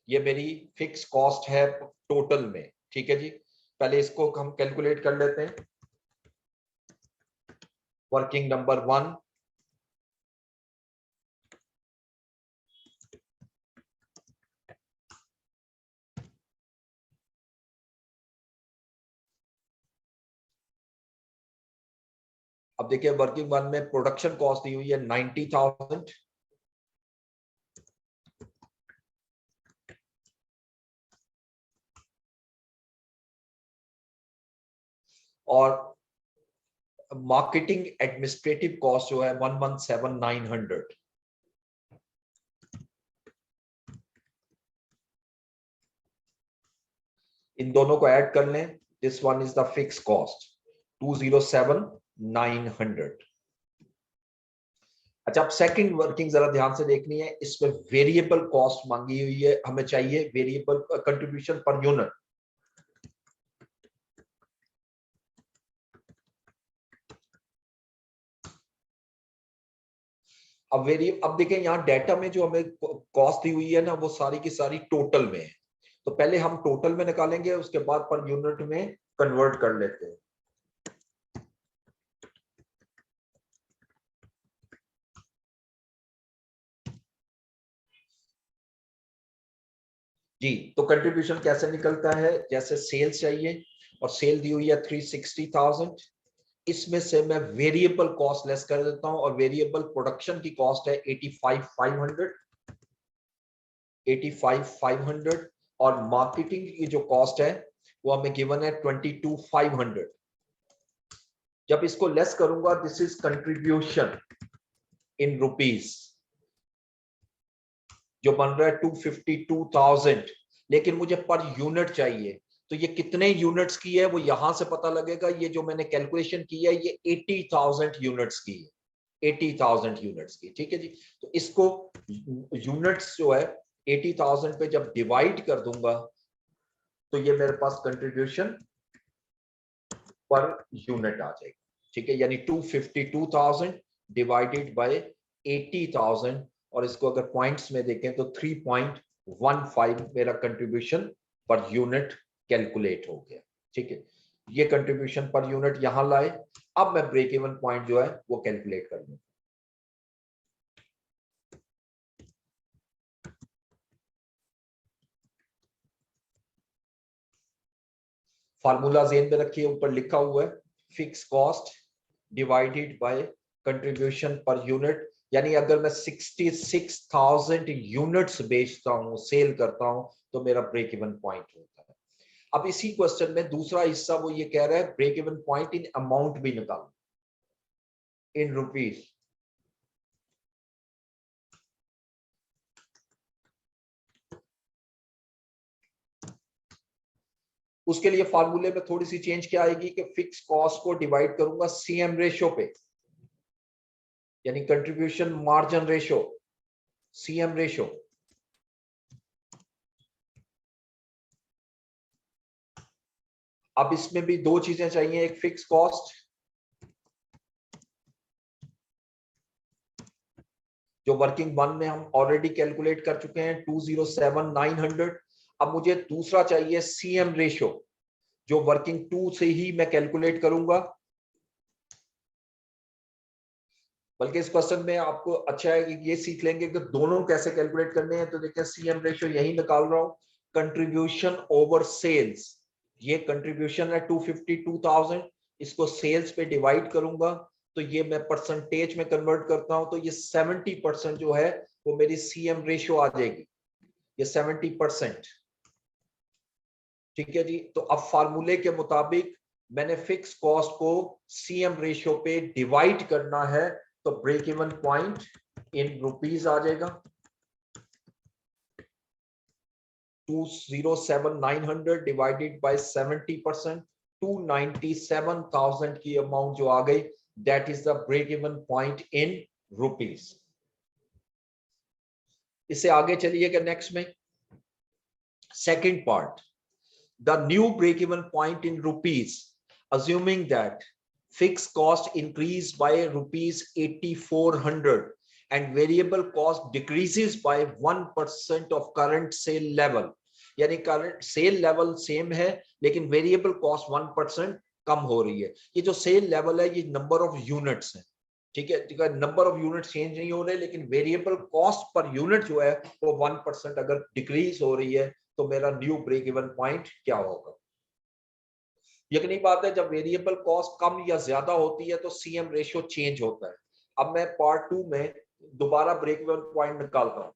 ये मेरी फिक्स कॉस्ट है टोटल में। ठीक है जी, पहले इसको हम कैलकुलेट कर लेते हैं। वर्किंग नंबर 1, अब देखिए वर्किंग 1 में प्रोडक्शन कॉस्ट दी हुई है 90,000, और मार्केटिंग एडमिनिस्ट्रेटिव कॉस्ट जो है 117,900। इन दोनों को ऐड कर लें, this one is the fix cost 207,900। अच्छा, अब सेकंड वर्किंग जरा ध्यान से देखनी है, इसमें वेरिएबल कॉस्ट मांगी हुई है, हमें चाहिए वेरिएबल कंट्रीब्यूशन पर यूनिट। अब देखें यहाँ डाटा में जो हमें कॉस्ट दी हुई है ना, वो सारी की सारी टोटल में है। तो पहले हम टोटल में निकालेंगे, उसके बाद पर यूनिट में कन्वर्ट कर लेते हैं। जी, तो कंट्रीब्यूशन कैसे निकलता है, जैसे सेल्स चाहिए और सेल दी हुई है 360,000, इसमें से मैं वेरिएबल कॉस्ट लेस कर देता हूं, और वेरिएबल प्रोडक्शन की कॉस्ट है 85,500, और मार्केटिंग की जो कॉस्ट है वो हमें गिवन है 22,500। जब इसको लेस करूंगा, this is contribution in rupees, जो बन रहा है 252,000, लेकिन मुझे पर यूनिट चाहिए, तो ये कितने यूनिट्स की है वो यहां से पता लगेगा। ये जो मैंने कैलकुलेशन की है ये 80,000 यूनिट्स की है, 80,000 यूनिट्स की। ठीक है जी, तो इसको यूनिट्स जो है 80,000 पे जब डिवाइड कर दूंगा, तो ये मेरे पास कंट्रीब्यूशन पर यूनिट आ जाएगी। ठीक है, यानी 252,000 डिवाइडेड बाय 80,000, और इसको अगर पॉइंट्स में देखें तो 3.15 मेरा कंट्रीब्यूशन पर यूनिट कैलकुलेट हो गया। ठीक है, ये कंट्रीब्यूशन पर यूनिट यहां लाए। अब मैं ब्रेक इवन पॉइंट जो है वो कैलकुलेट कर लूं। फार्मूला जेन में रखिए, ऊपर लिखा हुआ है fix cost divided by contribution per unit. यानी अगर मैं 66,000 यूनिट्स बेचता हूं, सेल करता हूं, तो मेरा ब्रेक इवन पॉइंट होता है। अब इसी क्वेश्चन में दूसरा हिस्सा वो ये कह रहा है break even point in amount भी निकालो, इन रुपीस। उसके लिए फार्मूले में थोड़ी सी चेंज क्या आएगी कि फिक्स कॉस्ट को डिवाइड करूंगा सीएम रेशो पे, यानी contribution margin ratio, CM ratio. अब इसमें भी दो चीजें चाहिए, एक फिक्स कॉस्ट जो वर्किंग 1 में हम ऑलरेडी कैलकुलेट कर चुके हैं 207,900। अब मुझे दूसरा चाहिए सीएम रेशो, जो वर्किंग 2 से ही मैं कैलकुलेट करूंगा। बल्कि इस क्वेश्चन में आपको अच्छा है कि ये सीख लेंगे कि दोनों कैसे कैलकुलेट करने हैं। तो देखिए सीएम रेशो यही निकाल रहा हूं, कंट्रीब्यूशन ओवर सेल्स। ये कंट्रीब्यूशन है 252,000, इसको सेल्स पे डिवाइड करूंगा, तो ये मैं परसेंटेज में कन्वर्ट करता हूं, तो ये 70% जो है वो मेरी सीएम रेशो आ जाएगी, ये 70%। ठीक है जी, तो अब फार्मूले के मुताबिक मैंने फिक्स कॉस्ट को सीएम रेशियो पे डिवाइड करना है, तो break even point in rupees आ जाएगा 207,900 डिवाइडेड बाय 70%, 297,000 की अमाउंट जो आ गई, that is the break even point in rupees. इससे आगे चलिएगा नेक्स्ट में, second part, the new break even point in rupees assuming that fixed cost increased by rupees 8,400 and variable cost decreases by 1% of current sale level, यानी current cell level same है लेकिन variable cost 1% कम हो रही है। ये जो cell level है ये नंबर ऑफ यूनिट्स है, ठीक है, नंबर ऑफ यूनिट चेंज नहीं हो रहे लेकिन वेरिएबल कॉस्ट पर यूनिट जो है वो 1% अगर डिक्रीज हो रही है तो मेरा न्यू ब्रेक इवन पॉइंट क्या होगा। यकीनी बात है, जब वेरिएबल कॉस्ट कम या ज्यादा होती है तो सीएम रेशियो चेंज होता है। अब मैं पार्ट 2 में दोबारा ब्रेक इवन पॉइंट निकालता हूं।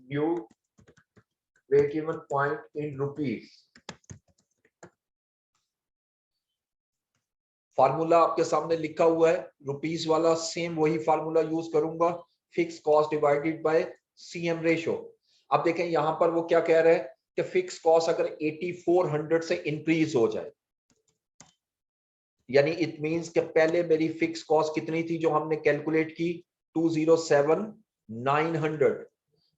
New break even point in rupees, formula आपके सामने लिखा हुआ है, रुपीस वाला सेम वही फार्मूला यूज करूंगा, fix cost divided by CM ratio. अब देखें यहां पर वो क्या कह रहे हैं कि फिक्स कॉस्ट अगर 8400 से इंक्रीज हो जाए, यानी इट मींस कि पहले मेरी फिक्स कॉस्ट कितनी थी जो हमने कैलकुलेट की 207,900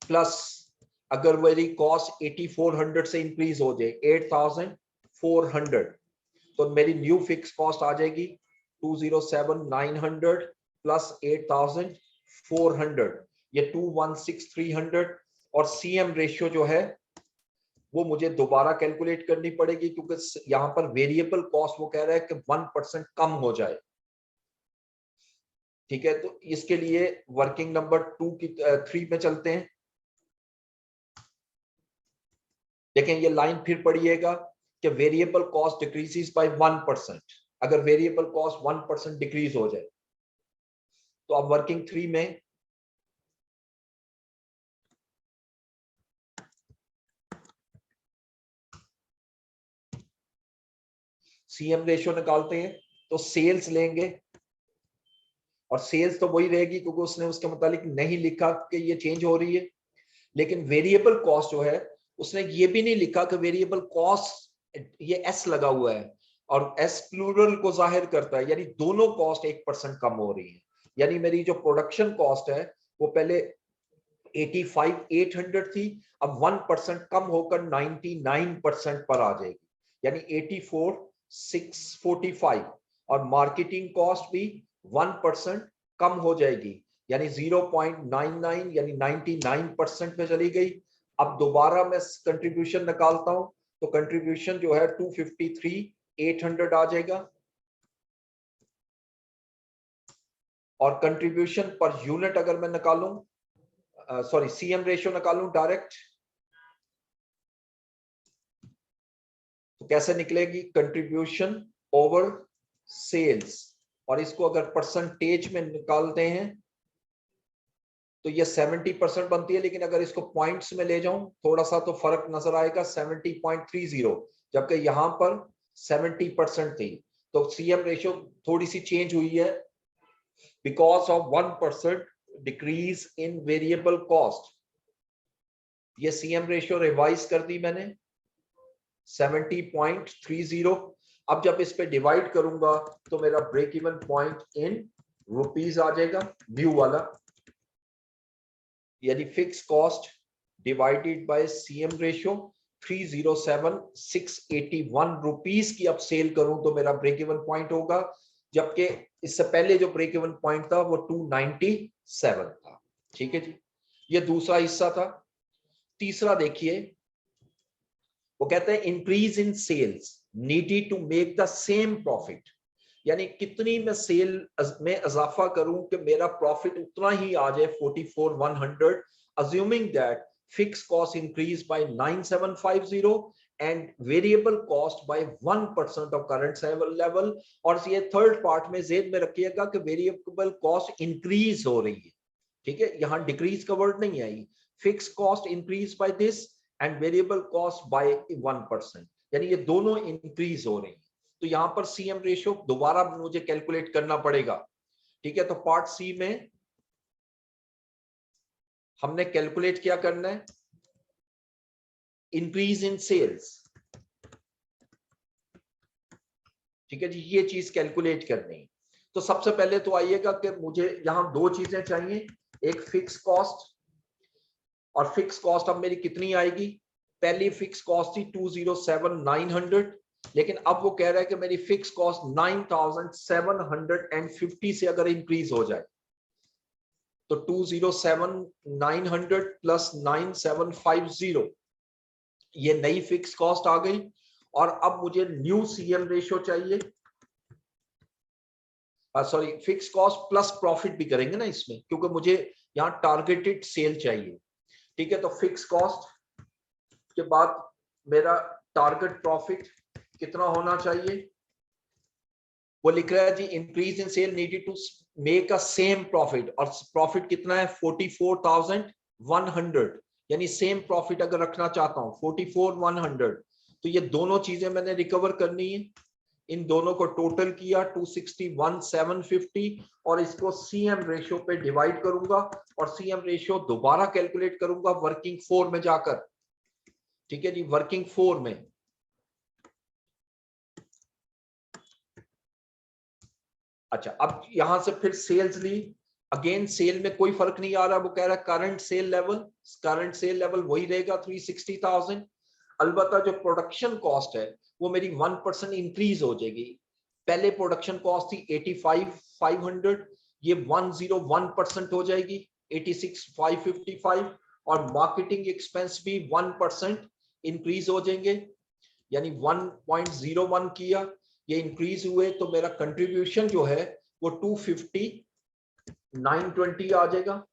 प्लस अगर मेरी कॉस्ट 8400 से इंक्रीज हो जाए 8400, तो मेरी न्यू फिक्स कॉस्ट आ जाएगी 207,900 प्लस 8400, ये 216,300। और सीएम रेशियो जो है वो मुझे दोबारा कैलकुलेट करनी पड़ेगी क्योंकि यहां पर वेरिएबल कॉस्ट वो कह रहा है कि 1% कम हो जाए, ठीक है। तो इसके लिए वर्किंग नंबर 3 में चलते हैं। देखें ये लाइन फिर पढ़िएगा कि वेरिएबल कॉस्ट डिक्रीजेस बाय 1%, अगर वेरिएबल कॉस्ट 1% डिक्रीज हो जाए तो अब वर्किंग 3 में सीएम रेशियो निकालते हैं, तो सेल्स लेंगे और सेल्स तो वही रहेगी क्योंकि उसने उसके मुतालिक नहीं लिखा कि ये चेंज हो रही है, लेकिन वेरिएबल कॉस्ट जो है उसने ये भी नहीं लिखा कि वेरिएबल कॉस्ट, ये एस लगा हुआ है और एस प्लूरल को जाहिर करता है, यानी दोनों कॉस्ट 1% कम हो रही है। यानी मेरी जो प्रोडक्शन कॉस्ट है वो पहले 85,800 थी, अब 1% कम होकर 99% पर आ जाएगी, यानी 84,645। और मार्केटिंग कॉस्ट भी 1% कम हो जाएगी, यानी 0.99 यानी 99% में चली गई। अब दोबारा मैं कंट्रीब्यूशन निकालता हूं तो कंट्रीब्यूशन जो है 253,800 आ जाएगा और कंट्रीब्यूशन पर यूनिट अगर मैं निकालूं, सॉरी सीएम रेशियो निकालूं डायरेक्ट, तो कैसे निकलेगी, कंट्रीब्यूशन ओवर सेल्स, और इसको अगर परसेंटेज में निकालते हैं तो ये 70% बनती है, लेकिन अगर इसको पॉइंट्स में ले जाऊं थोड़ा सा तो फर्क नजर आएगा, 70.30, जबकि यहां पर 70% थी। तो सीएम रेशियो थोड़ी सी चेंज हुई है because of 1% decrease in variable cost. ये सीएम रेशियो रिवाइज कर दी मैंने 70.30। अब जब इस पे डिवाइड करूंगा तो मेरा break even point in rupees आ जाएगा, न्यू वाला, यानी fix cost divided by CM ratio 307,681 rupees की अब सेल करूं तो मेरा ब्रेक इवन पॉइंट होगा, जबकि इससे पहले जो ब्रेक इवन पॉइंट था वो 297 था। ठीक है जी, ये दूसरा हिस्सा था। तीसरा देखिए, वो कहते हैं increase in sales needed to make the same profit, यानी कितनी मैं सेल में इजाफा करूं कि मेरा प्रॉफिट उतना ही आ जाए 44,100, assuming that fixed cost increased by 9,750 and variable cost by 1% of current level। और ये थर्ड पार्ट में जेद में रखिएगा कि वेरिएबल कॉस्ट इंक्रीज हो रही है, ठीक है, यहां डिक्रीज का वर्ड नहीं आई, fix cost increase by this and variable cost by 1%, यानी ये दोनों इंक्रीज हो रही हैं। तो यहां पर सीएम रेशियो दोबारा मुझे कैलकुलेट करना पड़ेगा, ठीक है। तो पार्ट सी में हमने कैलकुलेट क्या करना है, इंक्रीज इन सेल्स, ठीक है जी, ये चीज कैलकुलेट करनी है। तो सबसे पहले तो आइएगा कि मुझे यहां दो चीजें चाहिए, एक फिक्स कॉस्ट, और फिक्स कॉस्ट अब मेरी कितनी आएगी, पहली फिक्स कॉस्ट थी 207,900, लेकिन अब वो कह रहा है कि मेरी फिक्स कॉस्ट 9,750 से अगर इंक्रीज हो जाए, तो 207,900 प्लस 9,750 ये नई फिक्स कॉस्ट आ गई। और अब मुझे न्यू सीएम रेशियो चाहिए, sorry fix cost plus profit भी करेंगे ना इसमें, क्योंकि मुझे यहाँ टारगेटेड सेल चाहिए, ठीक है। तो फिक्स कॉस्ट के बाद मेरा टारगेट प्रॉफिट कितना होना चाहिए, वो लिख रहा है जी increase in sale needed to make a same profit, और प्रॉफिट कितना है 44,100, यानी सेम प्रॉफिट अगर रखना चाहता हूं 44,100, तो ये दोनों चीजें मैंने रिकवर करनी है। इन दोनों को टोटल किया 261,750 और इसको सीएम रेशियो पे डिवाइड करूंगा और सीएम रेशियो दोबारा कैलकुलेट करूंगा वर्किंग 4 में जाकर, ठीक है जी, वर्किंग 4 में। अच्छा, अब यहां से फिर सेल्स ली, अगेन सेल में कोई फर्क नहीं आ रहा, वो कह रहा है करंट सेल लेवल वही रहेगा 360,000। अलबत्ता जो प्रोडक्शन कॉस्ट है वो मेरी 1% इंक्रीज हो जाएगी। पहले प्रोडक्शन कॉस्ट थी 85,500, ये 101% हो जाएगी 86,555, और मार्केटिंग एक्सपेंस भी 1% इंक्रीज हो जाएंगे, यानी 1.01 किया, ये इंक्रीज हुए, तो मेरा कंट्रीब्यूशन जो है वो 250,920 आ जाएगा।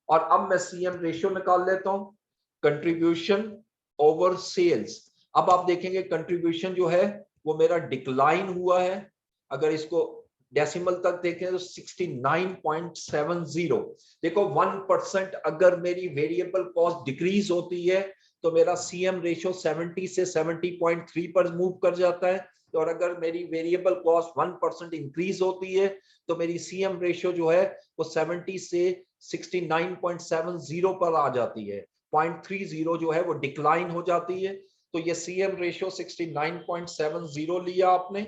और अब मैं सीएम रेशियो निकाल लेता हूं, कंट्रीब्यूशन ओवर सेल्स। अब आप देखेंगे कंट्रीब्यूशन जो है वो मेरा डिक्लाइन हुआ है, अगर इसको डेसिमल तक देखें तो 69.70। देखो 1% अगर मेरी वेरिएबल कॉस्ट डिक्रीज होती है तो मेरा सीएम रेशियो 70 से 70.3 पर मूव कर जाता है, और अगर मेरी वेरिएबल कॉस्ट 1% इंक्रीज होती है तो मेरी सीएम रेशियो जो है वो 70 से 69.70 पर आ जाती है, 0.30 जो है वो डिक्लाइन हो जाती है। तो ये सीएम रेशियो 69.70 लिया आपने,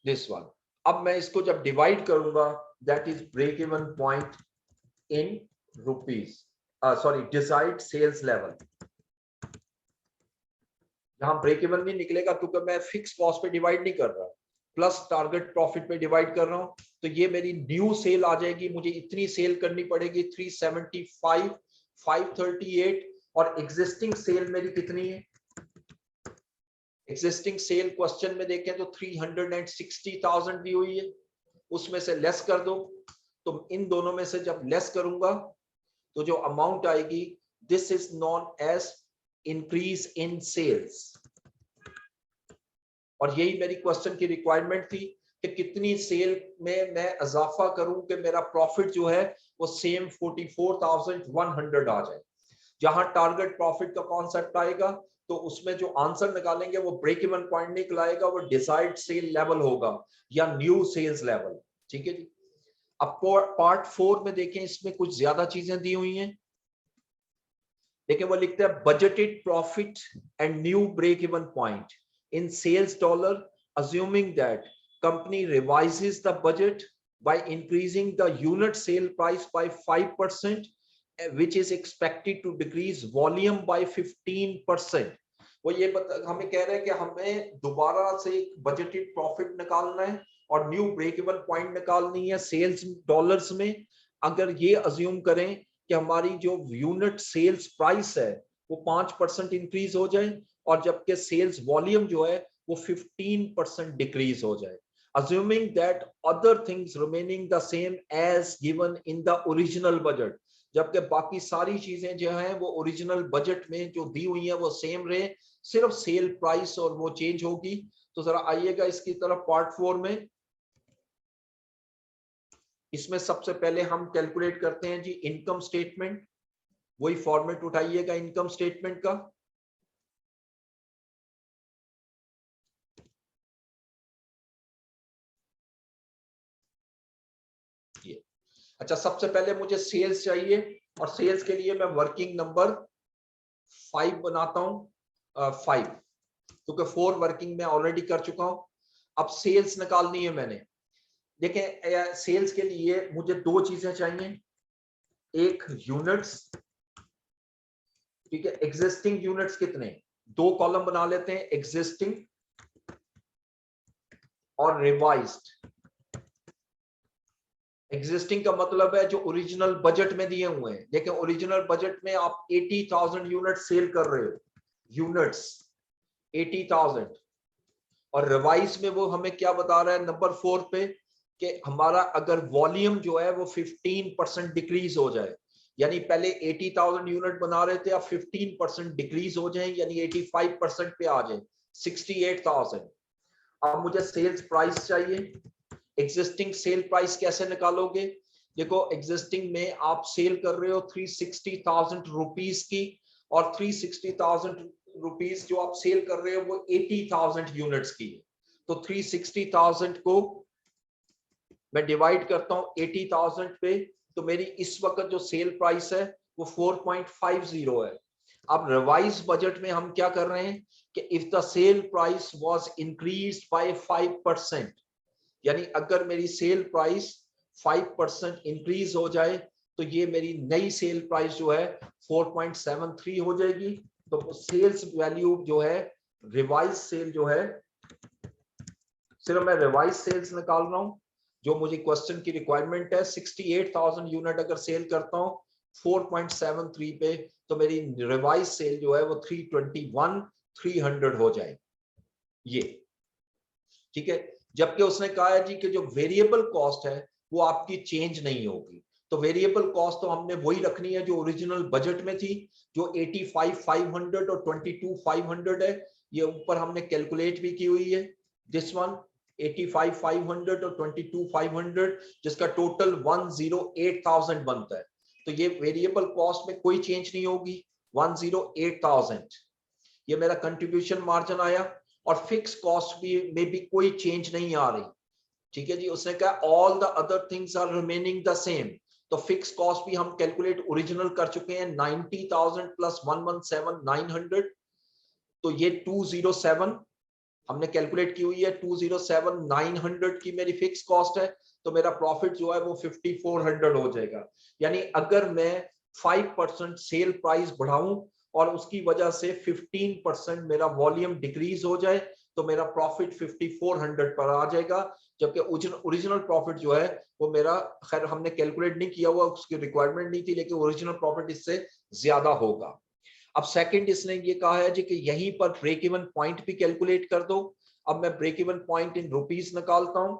दिस वन। अब मैं इसको जब डिवाइड करूंगा, that is break even point in rupees, sorry decide sales level. यहां ब्रेक इवन नहीं निकलेगा क्योंकि मैं फिक्स कॉस्ट पे डिवाइड नहीं कर रहा, प्लस टारगेट प्रॉफिट पे डिवाइड कर रहा हूं। तो ये मेरी न्यू सेल आ जाएगी, मुझे इतनी सेल करनी पड़ेगी 375,538, और एग्जिस्टिंग सेल मेरी कितनी है, एग्जिस्टिंग सेल क्वेश्चन में देखें तो 360,000 दी हुई है, उसमें से लेस कर दो। तो इन दोनों में से जब लेस करूंगा तो जो अमाउंट आएगी, this is known as increase in sales. और यही मेरी क्वेश्चन की रिक्वायरमेंट थी कि कितनी सेल में मैं इजाफा करूं कि मेरा प्रॉफिट जो है वो सेम 44,100 आ जाए। जहां टारगेट प्रॉफिट का कॉन्सेप्ट आएगा तो उसमें जो आंसर निकालेंगे वो ब्रेक इवन पॉइंट निकलाएगा, वो डिसाइड सेल लेवल होगा या न्यू सेल्स लेवल, ठीक है जी। अब पार्ट 4 में देखें, इसमें कुछ ज्यादा चीजें दी हुई हैं। देखिए वो लिखते हैं budgeted profit and new break even point in sales dollar, assuming that company revises the budget by increasing the unit sale price by 5%, which is expected to decrease volume by 15%. वो ये हमें कह रहे हैं कि हमें दोबारा से बजटेड प्रॉफिट निकालना है और न्यू ब्रेक इवन पॉइंट निकालनी है सेल्स डॉलर्स में। अगर ये अज्यूम करें कि हमारी जो यूनिट सेल्स प्राइस है वो 5% इंक्रीज हो जाए और जबकि सेल्स वॉल्यूम जो है वो 15% डिक्रीज हो जाए, assuming that other things remaining the same as given in the original budget, जबकि बाकी सारी चीजें जो हैं वो ओरिजिनल बजट में जो दी हुई हैं वो सेम रहे, सिर्फ सेल प्राइस और वो चेंज होगी। तो जरा आइएगा इसकी तरफ पार्ट 4 में। इसमें सबसे पहले हम कैलकुलेट करते हैं जी इनकम स्टेटमेंट। वही फॉर्मेट उठाइएगा इनकम स्टेटमेंट का। ये अच्छा, सबसे पहले मुझे सेल्स चाहिए और सेल्स के लिए मैं वर्किंग नंबर 5 बनाता हूं। 5 क्योंकि 4 वर्किंग में ऑलरेडी कर चुका हूं। अब सेल्स निकालनी है मैंने। देखें सेल्स के लिए मुझे दो चीजें चाहिए, एक यूनिट्स, ठीक है। एग्जिस्टिंग यूनिट्स कितने, दो कॉलम बना लेते हैं, एग्जिस्टिंग और रिवाइज्ड। एग्जिस्टिंग का मतलब है जो ओरिजिनल बजट में दिए हुए हैं। देखिए ओरिजिनल बजट में आप 80,000 यूनिट सेल कर रहे हो, यूनिट्स 80,000, और रिवाइज में वो हमें क्या बता रहा है नंबर 4 पे कि हमारा अगर वॉल्यूम जो है वो 15% डिक्रीज हो जाए, यानी पहले 80,000 यूनिट बना रहे थे, अब 15% डिक्रीज हो जाए, यानी 85% पे आ जाए, 68,000। अब मुझे सेल्स प्राइस चाहिए। एग्जिस्टिंग सेल प्राइस कैसे निकालोगे? देखो एग्जिस्टिंग में आप सेल कर रहे हो 360,000 रुपीस की, और 360,000 रुपीस जो आप सेल कर रहे हो वो 80,000 यूनिट्स की है। तो 360,000 को मैं डिवाइड करता हूं 80,000 पे, तो मेरी इस वक्त जो सेल प्राइस है वो 4.50 है। अब रिवाइज बजट में हम क्या कर रहे हैं कि if the sale price was increased by 5%, यानी अगर मेरी सेल प्राइस 5% इंक्रीज हो जाए तो ये मेरी नई सेल प्राइस जो है 4.73 हो जाएगी। तो सेल्स वैल्यू जो है, रिवाइज सेल जो है, सिर्फ मैं रिवाइज सेल्स निकाल रहा हूं जो मुझे क्वेश्चन की रिक्वायरमेंट है। 68,000 यूनिट अगर सेल करता हूं 4.73 पे, तो मेरी रिवाइज सेल जो है वो 321,300 हो जाए, ये ठीक है। जबकि उसने कहा है जी कि जो वेरिएबल कॉस्ट है वो आपकी चेंज नहीं होगी। तो वेरिएबल कॉस्ट तो हमने वही रखनी है जो ओरिजिनल बजट में थी, जो 85,500 और 22,500 है। ये ऊपर हमने कैलकुलेट भी की हुई है, दिस वन 85,500 और 22,500, जिसका टोटल 108,000 बनता है। तो ये वेरिएबल कॉस्ट में कोई चेंज नहीं होगी, 108,000 ये मेरा कंट्रीब्यूशन मार्जिन आया। और फिक्स कॉस्ट भी में भी कोई चेंज नहीं आ रही, ठीक है जी। उसने कहा all the other things are remaining the same. तो फिक्स कॉस्ट भी हम कैलकुलेट ओरिजिनल कर चुके हैं, 90,000 प्लस 117,900, तो ये 207 हमने कैलकुलेट की हुई है। 207,900 की मेरी फिक्स कॉस्ट है, तो मेरा प्रॉफिट जो है वो 5,400 हो जाएगा। यानी अगर मैं 5% सेल प्राइस बढ़ाऊं और उसकी वजह से 15% मेरा वॉल्यूम डिक्रीज हो जाए, तो मेरा प्रॉफिट 5,400 पर आ जाएगा। जबकि ओरिजिनल प्रॉफिट जो है वो मेरा, खैर हमने कैलकुलेट नहीं किया हुआ, उसकी रिक्वायरमेंट नहीं थी, लेकिन ओरिजिनल प्रॉफिट इससे ज्यादा होगा। अब सेकंड इसने ये कहा है जी कि यहीं पर ब्रेक इवन पॉइंट भी कैलकुलेट कर दो। अब मैं break even point in rupees निकालता हूं।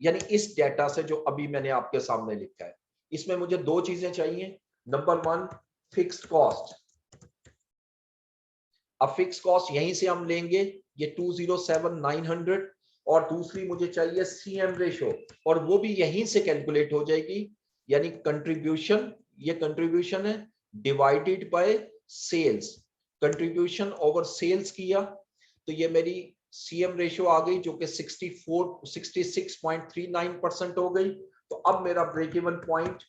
यानी इस डेटा से जो अभी मैंने आपके सामने लिखा है, इसमें मुझे दो चीजें चाहिए। Number 1 fixed cost. अब फिक्स कॉस्ट यहीं से हम लेंगे, ये 207,900, और दूसरी मुझे चाहिए सीएम रेशो, और वो भी यहीं से कैलकुलेट हो जाएगी। यानी कंट्रीब्यूशन, ये कंट्रीब्यूशन है divided by sales, contribution over sales किया, तो ये मेरी सीएम रेशो आ गई जो कि 66.39% हो गई। तो अब मेरा ब्रेक इवन पॉइंट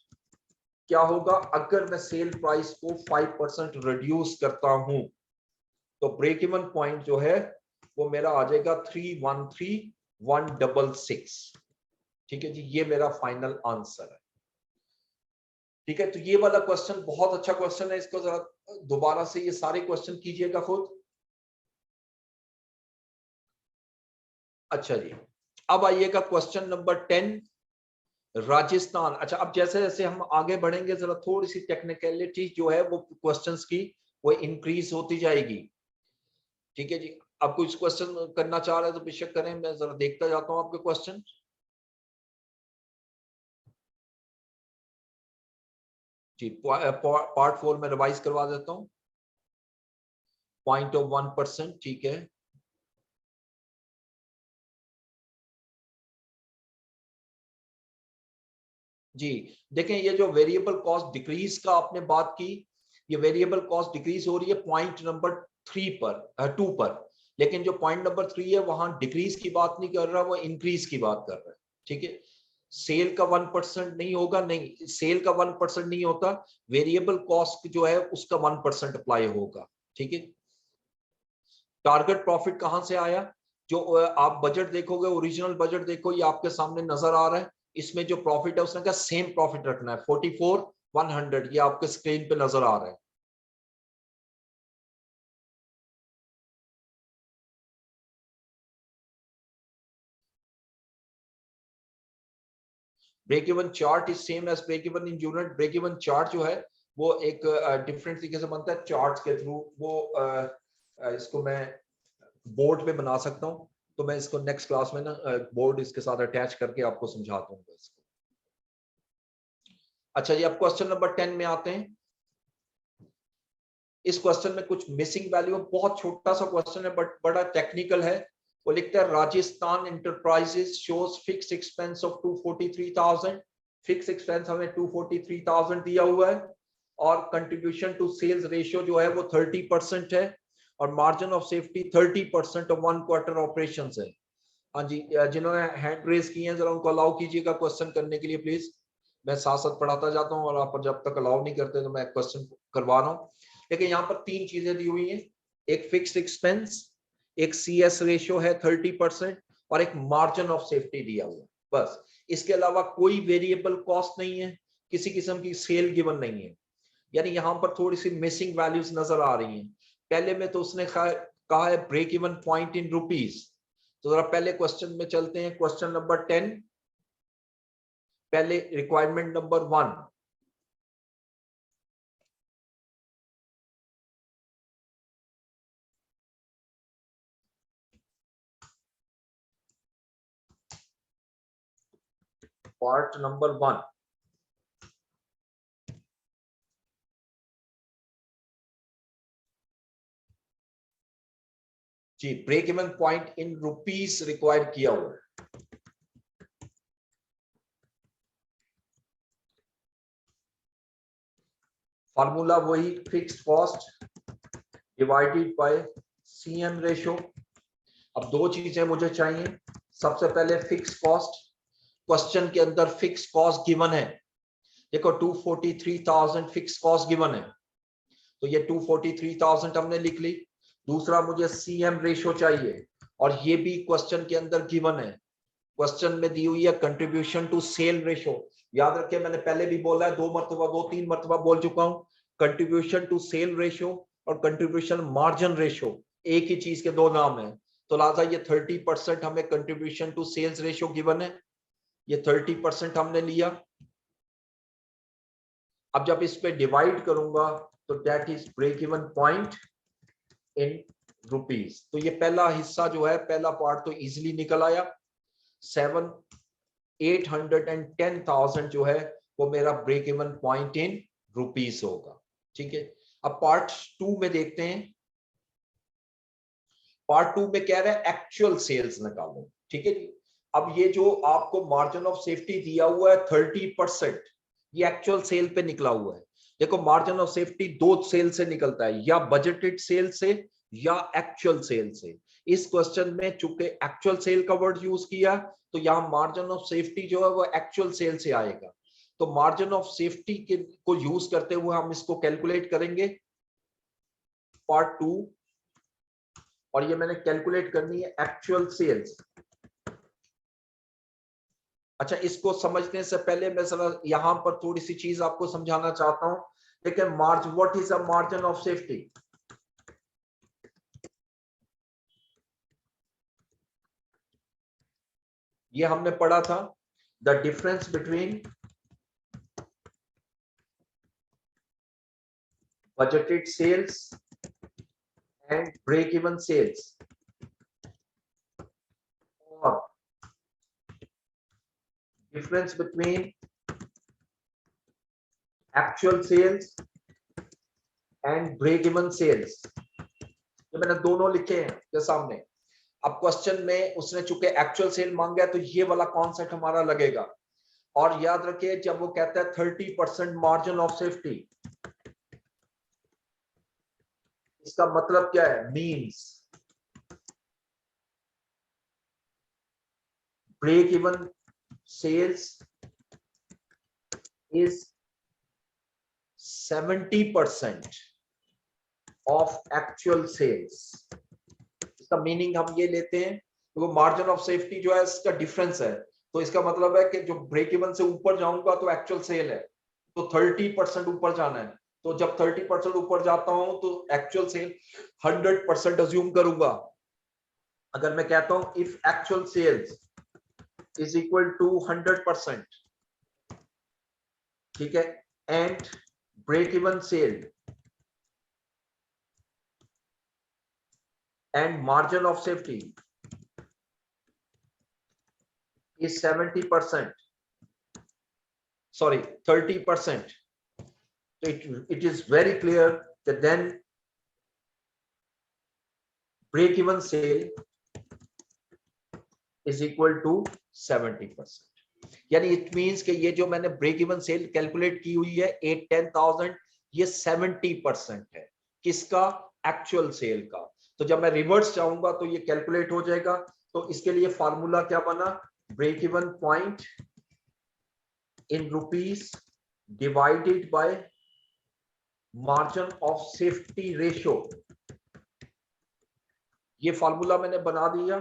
क्या होगा अगर मैं सेल प्राइस को 5% रिड्यूस करता हूं? तो ब्रेक इवन पॉइंट जो है वो मेरा आ जाएगा 313,166। ठीक है जी, ये मेरा फाइनल आंसर है। ठीक है, तो ये वाला क्वेश्चन बहुत अच्छा क्वेश्चन है, इसको जरा दोबारा से ये सारे क्वेश्चन कीजिएगा खुद। अच्छा जी, अब आइएगा क्वेश्चन नंबर 10, राजस्थान। अच्छा, अब जैसे जैसे हम आगे बढ़ेंगे जरा थोड़ी सी टेक्निकलिटी जो है वो क्वेश्चंस की वो इंक्रीज होती जाएगी। ठीक है जी, आप कुछ क्वेश्चन करना चाह रहे हैं तो बेशक करें, मैं जरा देखता जाता हूं आपके क्वेश्चन। जी, पार्ट 4 में रिवाइज करवा देता हूं। 0.1%, ठीक है। जी देखें, ये जो वेरिएबल कॉस्ट डिक्रीज का आपने बात की, ये वेरिएबल कॉस्ट डिक्रीज हो रही है पॉइंट नंबर 3 पर 2 पर, लेकिन जो पॉइंट नंबर 3 है वहां डिक्रीज की बात नहीं कर रहा, वो इंक्रीज की बात कर रहा है। ठीक है, सेल का 1% नहीं होगा, नहीं सेल का 1% नहीं होता, वेरिएबल कॉस्ट जो है उसका 1% अप्लाई होगा। ठीक है, टारगेट प्रॉफिट कहां से आया? जो आप बजट देखोगे, ओरिजिनल बजट देखो, ये आपके सामने नजर आ रहा है, इसमें जो प्रॉफिट है उसने कहा सेम प्रॉफिट रखना है 44,100, ये आपके स्क्रीन पे नजर आ रहा है। Break even chart is same as break even in unit. Break even chart जो है वो एक डिफरेंट तरीके से बनता है चार्ट्स के थ्रू, वो इसको मैं बोर्ड पे बना सकता हूँ, तो मैं इसको नेक्स्ट क्लास में ना बोर्ड इसके साथ अटैच करके आपको समझाता हूँ इसको। अच्छा जी, अब क्वेश्चन नंबर 10 में आते हैं। इस क्वेश्चन में कुछ मिसिंग वैल्यू, बहुत छोटा सा क्वेश्चन है बट बड़ा टेक्निकल है। वो लिखता है Rajasthan enterprises shows fix expense of 243,000। Fix expense हमें 243,000 दिया हुआ है और कंट्रीब्यूशन टू सेल्स रेशियो जो है वो 30% है और margin of safety 30% of 1 quarter operation है। हाँ जी, जिन्होंने हैंड रेज किए हैं जरा उनको अलाउ कीजिएगा क्वेश्चन करने के लिए प्लीज। मैं साथ साथ पढ़ाता जाता हूँ और आप जब तक अलाउ नहीं करते तो मैं क्वेश्चन करवा रहा हूँ। लेकिन यहाँ पर 3 चीजें दी हुई हैं, एक फिक्स्ड एक्सपेंस, एक CS रेशियो है 30% और एक मार्जिन ऑफ सेफ्टी दिया हुआ है, बस। इसके अलावा कोई वेरिएबल कॉस्ट नहीं है, किसी किस्म की सेल गिवन नहीं है, यानी यहाँ पर थोड़ी सी मिसिंग वैल्यूज नजर आ रही हैं। पहले में तो उसने कहा है break even point in rupees, तो जरा पहले क्वेश्चन में चलते हैं। क्वेश्चन नंबर 10, पहले रिक्वायरमेंट नंबर 1, पार्ट नंबर 1। जी, break even point in rupees require किया हुआ है। फार्मूला वही, fixed cost divided by CM ratio. अब 2 चीजें मुझे चाहिए, सबसे पहले फिक्स्ड कॉस्ट। क्वेश्चन के अंदर फिक्स्ड कॉस्ट गिवन है, देखो 243,000 फिक्स्ड कॉस्ट गिवन है, तो ये 243,000 हमने लिख ली। दूसरा मुझे CM रेशियो चाहिए और ये भी क्वेश्चन के अंदर गिवन है। क्वेश्चन में दी हुई है कंट्रीब्यूशन टू सेल रेशियो। याद रखिए मैंने पहले भी बोला है, 2-3 मरतबा बोल चुका हूं, कंट्रीब्यूशन टू सेल रेशियो और कंट्रीब्यूशन मार्जिन रेशियो एक ही चीज के 2 नाम है। तो लिहाजा ये 30% हमें contribution to sales ratio given है, ये 30% हमने लिया। अब जब इस पे डिवाइड करूंगा तो that is break even point in rupees. तो ये पहला हिस्सा जो है, पहला पार्ट तो इजीली निकल आया। 810,000 जो है वो मेरा break even point in rupees होगा। ठीक है, अब पार्ट 2 में देखते हैं। पार्ट 2 में कह रहा है एक्चुअल सेल्स निकालो। ठीक है जी, अब ये जो आपको मार्जिन ऑफ सेफ्टी दिया हुआ है 30%, ये एक्चुअल सेल पे निकला हुआ है। देखो मार्जिन ऑफ सेफ्टी 2 सेल से निकलता है, या बजटेड सेल से या एक्चुअल सेल से। इस क्वेश्चन में चूंकि एक्चुअल सेल का वर्ड यूज किया तो यहाँ मार्जिन ऑफ सेफ्टी जो है वो एक्चुअल सेल से आएगा। तो मार्जिन ऑफ सेफ्टी को यूज करते हुए हम इसको कैलकुलेट करेंगे पार्ट 2, और ये मैंने कैलकुलेट करनी है एक्चुअल सेल्स। अच्छा, इसको समझने से पहले मैं जरा यहां पर थोड़ी सी चीज आपको समझाना चाहता हूं। देखिए margin, what is a margin of safety? ये हमने पढ़ा था, the difference between budgeted sales and break even sales, और difference between actual sales and break even sales। ये मैंने दोनों लिखे हैं के सामने। अब क्वेश्चन में उसने चूंकि एक्चुअल सेल मांगा है तो ये वाला कॉन्सेप्ट हमारा लगेगा, और याद रखिए जब वो कहता है 30% मार्जिन ऑफ सेफ्टी, इसका मतलब क्या है? Means break even sales is 70% of actual sales. इसका मीनिंग हम ये लेते हैं, तो मार्जिन ऑफ सेफ्टी जो है इसका डिफरेंस है, तो इसका मतलब है कि जो ब्रेक इवन से ऊपर जाऊंगा तो एक्चुअल सेल है, तो 30% ऊपर जाना है। तो जब 30% ऊपर जाता हूं तो एक्चुअल सेल 100% अज्यूम करूंगा। अगर मैं कहता हूं if actual sales is equal to 100%, ठीक है, and break even sale and margin of safety is 70%, sorry 30%, it is very clear that then break even sale is equal to 70%। यानी it means कि ये जो मैंने ब्रेक इवन सेल कैलकुलेट की हुई है 8-10,000, ये 70% है किसका? एक्चुअल सेल का। तो जब मैं रिवर्स चाहूंगा तो ये कैलकुलेट हो जाएगा। तो इसके लिए फार्मूला क्या बना? Break even point in rupees divided by margin of safety ratio, ये फार्मूला मैंने बना दिया।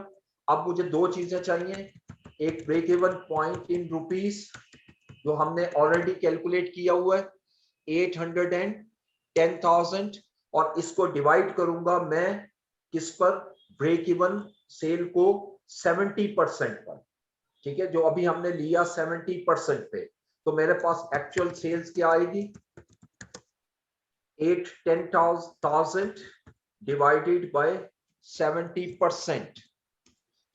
अब मुझे दो चीजें चाहिए, एक break even point in rupees जो हमने ऑलरेडी कैलकुलेट किया हुआ है 810,000, और इसको डिवाइड करूंगा मैं किस पर? ब्रेक इवन सेल को 70% पर, ठीक है, जो अभी हमने लिया 70% पे। तो मेरे पास एक्चुअल सेल्स क्या आएगी? 810,000 डिवाइडेड बाय 70%।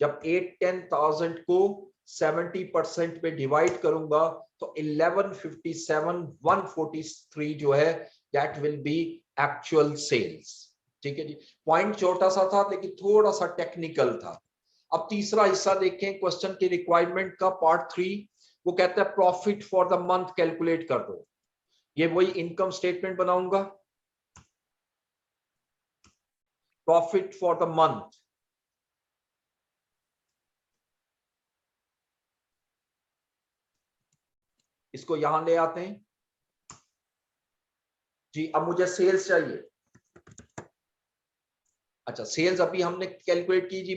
जब 810,000 को 70% पे डिवाइड करूंगा तो 1157,143 जो है that will be actual sales. ठीक है जी, पॉइंट छोटा सा था लेकिन थोड़ा सा टेक्निकल था। अब तीसरा हिस्सा देखें क्वेश्चन की रिक्वायरमेंट का, पार्ट 3। वो कहता है profit for the month calculate कर दो। ये वही इनकम स्टेटमेंट बनाऊंगा, प्रॉफिट फॉर द मंथ। इसको यहां ले आते हैं जी। अब मुझे सेल्स चाहिए। अच्छा, सेल्स अभी हमने कैलकुलेट की जी,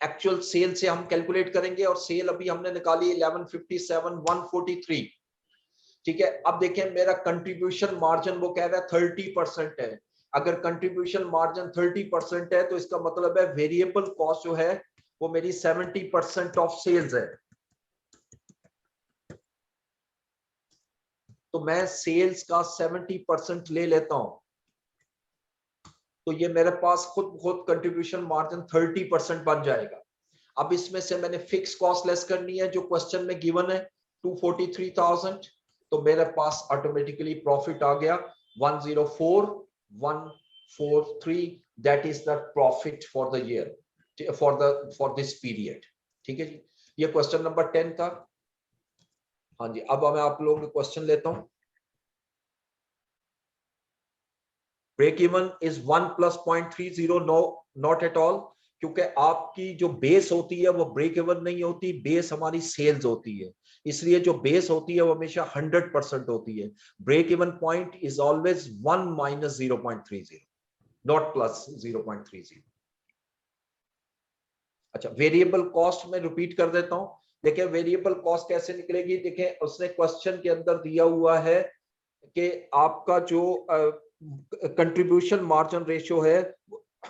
एक्चुअल सेल से हम कैलकुलेट करेंगे, और सेल अभी हमने निकाली 1157,143। ठीक है, अब देखें मेरा कंट्रीब्यूशन मार्जिन वो कह रहा है 30% है। अगर कंट्रीब्यूशन मार्जिन 30% है तो इसका मतलब है वेरिएबल कॉस्ट जो है वो मेरी 70% ऑफ सेल्स है। तो मैं सेल्स का 70% ले लेता हूं, तो ये मेरे पास खुद कंट्रीब्यूशन मार्जिन 30% बन जाएगा। अब इसमें से मैंने फिक्स कॉस्ट लेस करनी है जो क्वेश्चन में गिवन है 243,000, तो मेरे पास ऑटोमेटिकली प्रॉफिट आ गया 104,143। That is the profit for the year for this period. ठीक है जी, ये क्वेश्चन नंबर 10 था। हाँ जी, अब मैं आप लोगों के क्वेश्चन लेता हूं। Break even is 1 + 0.30, no not at all, क्योंकि आपकी जो बेस होती है वो ब्रेक इवन नहीं होती, बेस हमारी सेल्स होती है। इसलिए जो बेस होती है वो हमेशा 100% होती है। Break even point is always 1 - 0.30, not plus 0.30। अच्छा, वेरिएबल कॉस्ट में रिपीट कर देता हूं। देखिए वेरिएबल कॉस्ट कैसे निकलेगी। देखिए उसने क्वेश्चन के अंदर दिया हुआ है कि आपका जो कंट्रीब्यूशन मार्जिन रेशियो है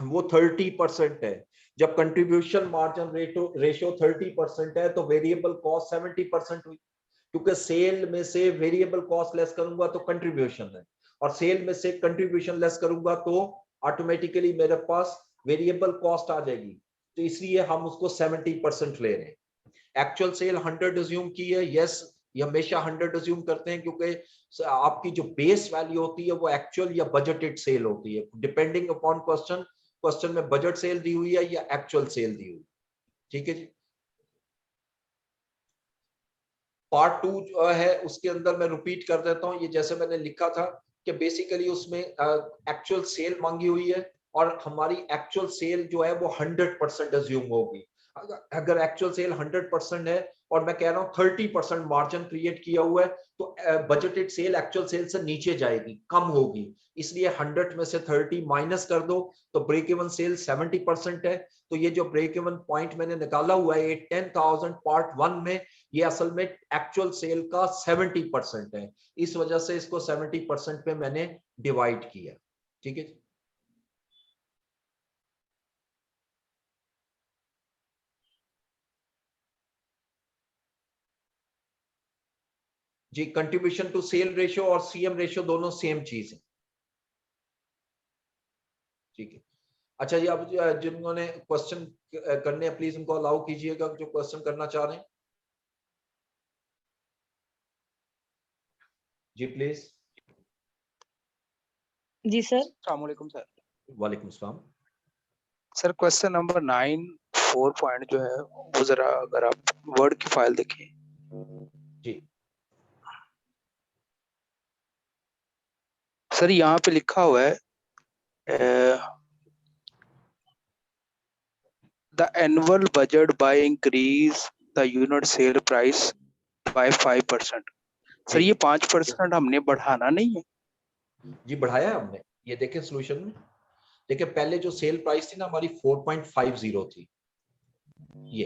वो 30% है। जब कंट्रीब्यूशन मार्जिन रेशियो 30% है तो वेरिएबल कॉस्ट 70% हुई, क्योंकि सेल में से वेरिएबल कॉस्ट लेस करूंगा तो कंट्रीब्यूशन है, और सेल में से कंट्रीब्यूशन लेस करूंगा तो ऑटोमेटिकली मेरे पास वेरिएबल कॉस्ट आ जाएगी। तो इसलिए हम उसको 70% ले रहे हैं। एक्चुअल सेल 100 अज्यूम की है, यस, ये हमेशा 100 अज्यूम करते हैं क्योंकि आपकी जो बेस वैल्यू होती है वो एक्चुअल या बजटेड सेल होती है, डिपेंडिंग अपॉन क्वेश्चन। क्वेश्चन में बजट सेल दी हुई है या एक्चुअल सेल दी हुई। ठीक है जी, पार्ट 2 जो है उसके अंदर मैं रिपीट कर देता हूँ, ये जैसे मैंने लिखा था कि बेसिकली उसमें एक्चुअल सेल मांगी हुई है और हमारी एक्चुअल सेल जो है वो 100% अज्यूम होगी। अगर एक्चुअल सेल 100% है और मैं कह रहा हूँ 30% मार्जिन क्रिएट किया हुआ है, तो बजटेड सेल एक्चुअल सेल से नीचे जाएगी, कम होगी। इसलिए 100 में से 30 माइनस कर दो तो ब्रेक इवन सेल 70% है। तो ये जो ब्रेक इवन पॉइंट मैंने निकाला हुआ है 10,000 पार्ट 1 में, ये असल में एक्चुअल सेल का 70% है। इस वजह से इसको 70% पे मैंने डिवाइड किया। ठीक है जी। कंट्रीब्यूशन टू सेल रेशियो और सीएम रेशियो दोनों सेम चीज है। ठीक है। अच्छा जी, अब जिन्होंने क्वेश्चन करने हैं प्लीज उनको अलाउ कीजिएगा, जो क्वेश्चन करना चाह रहे हैं जी प्लीज। जी सर। अस्सलाम वालेकुम सर। वालेकुम सलाम। सर क्वेश्चन नंबर 9 4 पॉइंट जो है वो जरा अगर आप वर्ड की फाइल देखें जी सर, यहाँ पे लिखा हुआ है the annual budget by increase the unit sale price by 5%। Sir ये 5% हमने बढ़ाना नहीं है? जी बढ़ाया हमने, ये देखें सोल्यूशन में। देखिए पहले जो सेल प्राइस थी ना हमारी 4.50 थी ये,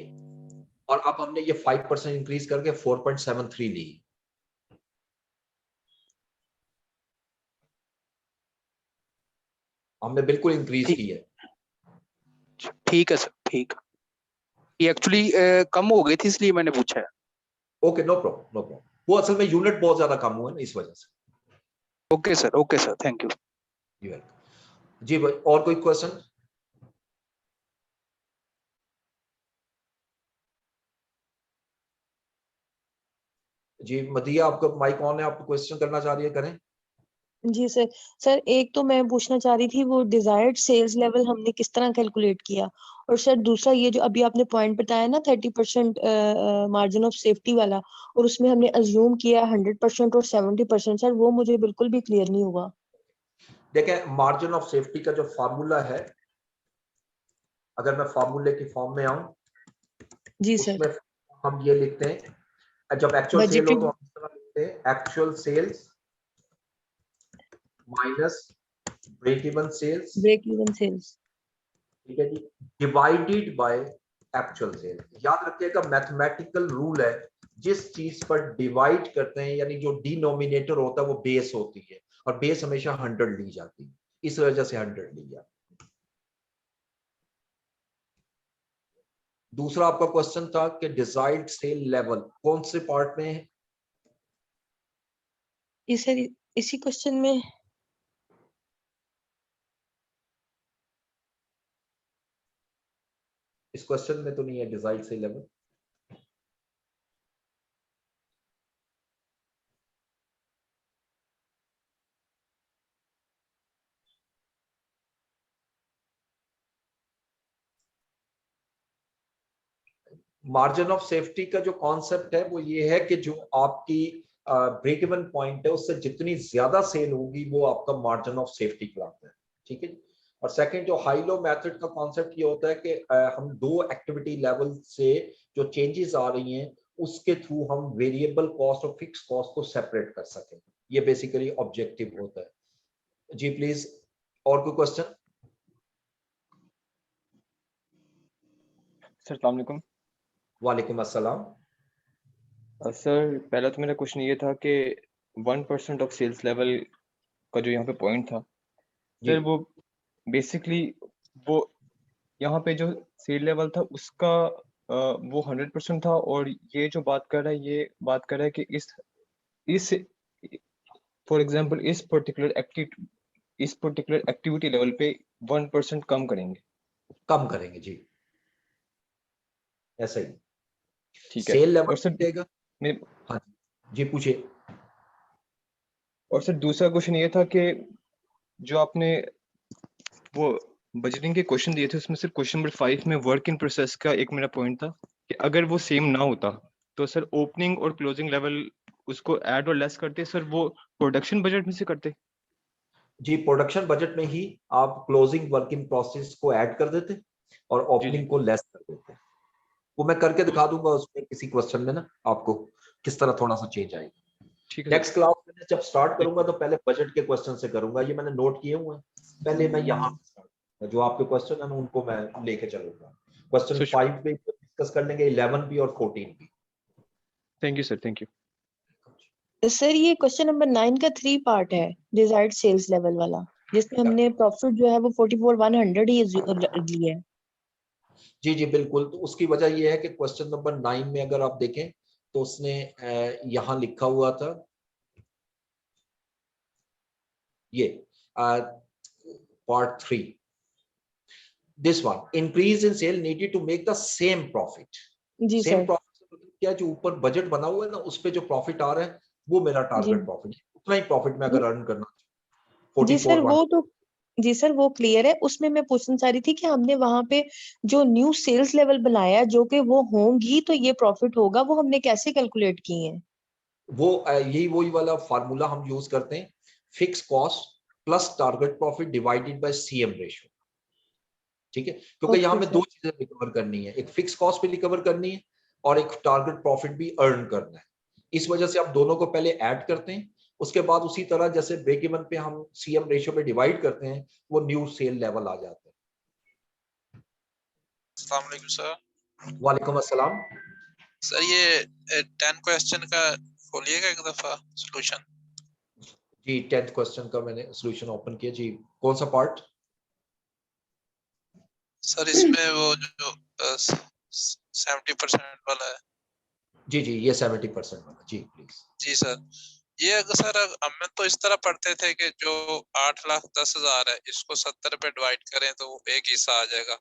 और अब हमने ये 5% इंक्रीज करके 4.73 ली। हमने बिल्कुल इंक्रीज की है। ठीक है सर, ठीक। ये एक्चुअली कम हो गई थी इसलिए मैंने पूछा है। Okay no problem, no problem. वो असल में यूनिट बहुत ज्यादा कम हुआ है ना इस वजह से। Okay sir, thank you. You welcome जी। भाई और कोई क्वेश्चन? जी मदिया आपका माइक ऑन है, आप क्वेश्चन करना चाह रही है, करें। जी सर। सर एक तो मैं पूछना चाह रही थी वो डिजायर्ड सेल्स लेवल हमने किस तरह कैलकुलेट किया, और सर दूसरा ये जो अभी आपने पॉइंट बताया ना 30% मार्जिन ऑफ सेफ्टी वाला, और उसमें हमने अज्यूम किया 100% और 70%, सर वो मुझे बिल्कुल भी क्लियर नहीं हुआ। देखें मार्जिन ऑफ सेफ्टी का जो फार्मूला है, अगर मैं फार्मूले की फॉर्म में आऊं जी उसमें सर। हम ये लिखते हैं, जब एक्चुअल सेल हो तो बजटेड हम इस तरह लिखते हैं actual sales minus break even sales, break even sales. ठीक है जी, डिवाइडेड बाय एक्चुअल सेल। याद रखिएगा मैथमेटिकल रूल है, जिस चीज पर डिवाइड करते हैं यानी जो डिनोमिनेटर होता है वो बेस होती है, और बेस हमेशा 100 ली जाती है, इस वजह से 100 ली जाती है। दूसरा आपका क्वेश्चन था कि डिजायर्ड सेल लेवल कौन से पार्ट में है? ये सर इसी क्वेश्चन में। इस क्वेश्चन में तो नहीं है desired sale level. Margin of safety का जो कॉन्सेप्ट है वो ये है कि जो आपकी ब्रेक इवन पॉइंट है उससे जितनी ज्यादा सेल होगी वो आपका मार्जिन ऑफ सेफ्टी कहलाता है। ठीक है। और सेकंड जो हाई लो मेथड का कॉन्सेप्ट ये होता है कि हम दो एक्टिविटी लेवल से जो चेंजेस आ रही हैं उसके थ्रू हम वेरिएबल कॉस्ट और फिक्स कॉस्ट को सेपरेट कर सकें। ये बेसिकली ऑब्जेक्टिव होता है। जी प्लीज और कोई क्वेश्चन? सर अस्सलाम वालेकुम। वालेकुम अस्सलाम। सर पहला तो मेरा क्वेश्चन ये था कि 1% ऑफ सेल्स लेवल का जो यहाँ पे पॉइंट था जी सर, वो बेसिकली वो यहाँ पे जो सेल लेवल था उसका वो 100% था, और ये जो बात कर रहा है ये बात कर रहा है कि इस फॉर एग्जांपल इस पर्टिकुलर एक्टिविटी लेवल पे 1% कम करेंगे। कम करेंगे जी, ऐसा ही। ठीक है। सेल लेवल और सर देगा। मेरे हाँ जी पूछिए। और सर दूसरा क्वेश्चन ये था कि जो आपने वो बजटिंग के क्वेश्चन दिए थे उसमें से क्वेश्चन नंबर 5 में वर्क इन प्रोसेस का एक मेरा पॉइंट था कि अगर वो सेम ना होता तो सर ओपनिंग और क्लोजिंग लेवल उसको ऐड और लेस करते सर, वो प्रोडक्शन बजट में से करते? जी, प्रोडक्शन बजट में ही आप क्लोजिंग वर्क इन प्रोसेस को ऐड कर देते और जी ओपनिंग को लेस कर देते। वो मैं करके दिखा दूंगा उसमें किसी क्वेश्चन में ना आपको किस तरह थोड़ा सा चेंज आएगा। ठीक है नेक्स्ट क्लास में जब स्टार्ट करूंगा तो पहले बजट के क्वेश्चन से करूंगा, ये मैंने नोट किए हुए हैं। पहले मैं यहाँ जो आपके क्वेश्चन है ना उनको मैं लेके चलूंगा। क्वेश्चन 5 पे डिस्कस कर लेंगे, 11 भी और 14 भी। Thank you sir, thank you. Sir ये क्वेश्चन नंबर 9 का 3 पार्ट है, डिजायर्ड सेल्स लेवल वाला, जिसमें हमने प्रॉफिट जो है वो 44,100 ही लिया है। जी जी बिल्कुल। तो उसकी वजह ये है कि क्वेश्चन नंबर 9 में अगर आप देखें तो उसने यहाँ लिखा हुआ था ये part 3, this one, increase in sale needed to make the same profit. जी सेम सर। प्रॉफिट क्या, जो ऊपर बजट बना हुआ है ना उस पे जो प्रॉफिट आ रहा है वो मेरा जी टारगेट प्रॉफिट, उतना ही प्रॉफिट में अगर अर्न करना जी सर, 44,100। वो तो जी सर वो क्लियर है। उसमें मैं पूछना चाह रही थी कि हमने वहां पे जो न्यू सेल्स लेवल बनाया जो कि वो होंगी तो ये प्रॉफिट होगा, वो हमने कैसे कैलकुलेट किए हैं? वो यही वही वाला फार्मूला हम यूज करते हैं, fix cost plus target profit divided by CM ratio. ठीक है, क्योंकि यहाँ ओके में सर। दो चीजें रिकवर करनी है, एक फिक्स कॉस्ट भी रिकवर करनी है और एक टारगेट प्रॉफिट भी अर्न करना है। इस वजह से आप दोनों को पहले ऐड करते हैं, उसके बाद उसी तरह जैसे ब्रेक इवन पे हम सीएम रेशियो पे डिवाइड करते हैं वो न्यू सेल लेवल आ जाता है। अस्सलाम वालेकुम सर। वालेकुम अस्सलाम। सर ये 10 क्वेश्चन का खोलिएगा एक दफा सॉल्यूशन। जी 10th क्वेश्चन का मैंने सॉल्यूशन ओपन किया जी। कौन सा पार्ट? सर इसमें वो जो 70% वाला है। जी जी ये 70% वाला जी प्लीज। जी सर, ये अगर सर हम तो इस तरह पढ़ते थे कि जो 8,10,000 है इसको 70 पे डिवाइड करें तो वो एक हिस्सा आ जाएगा,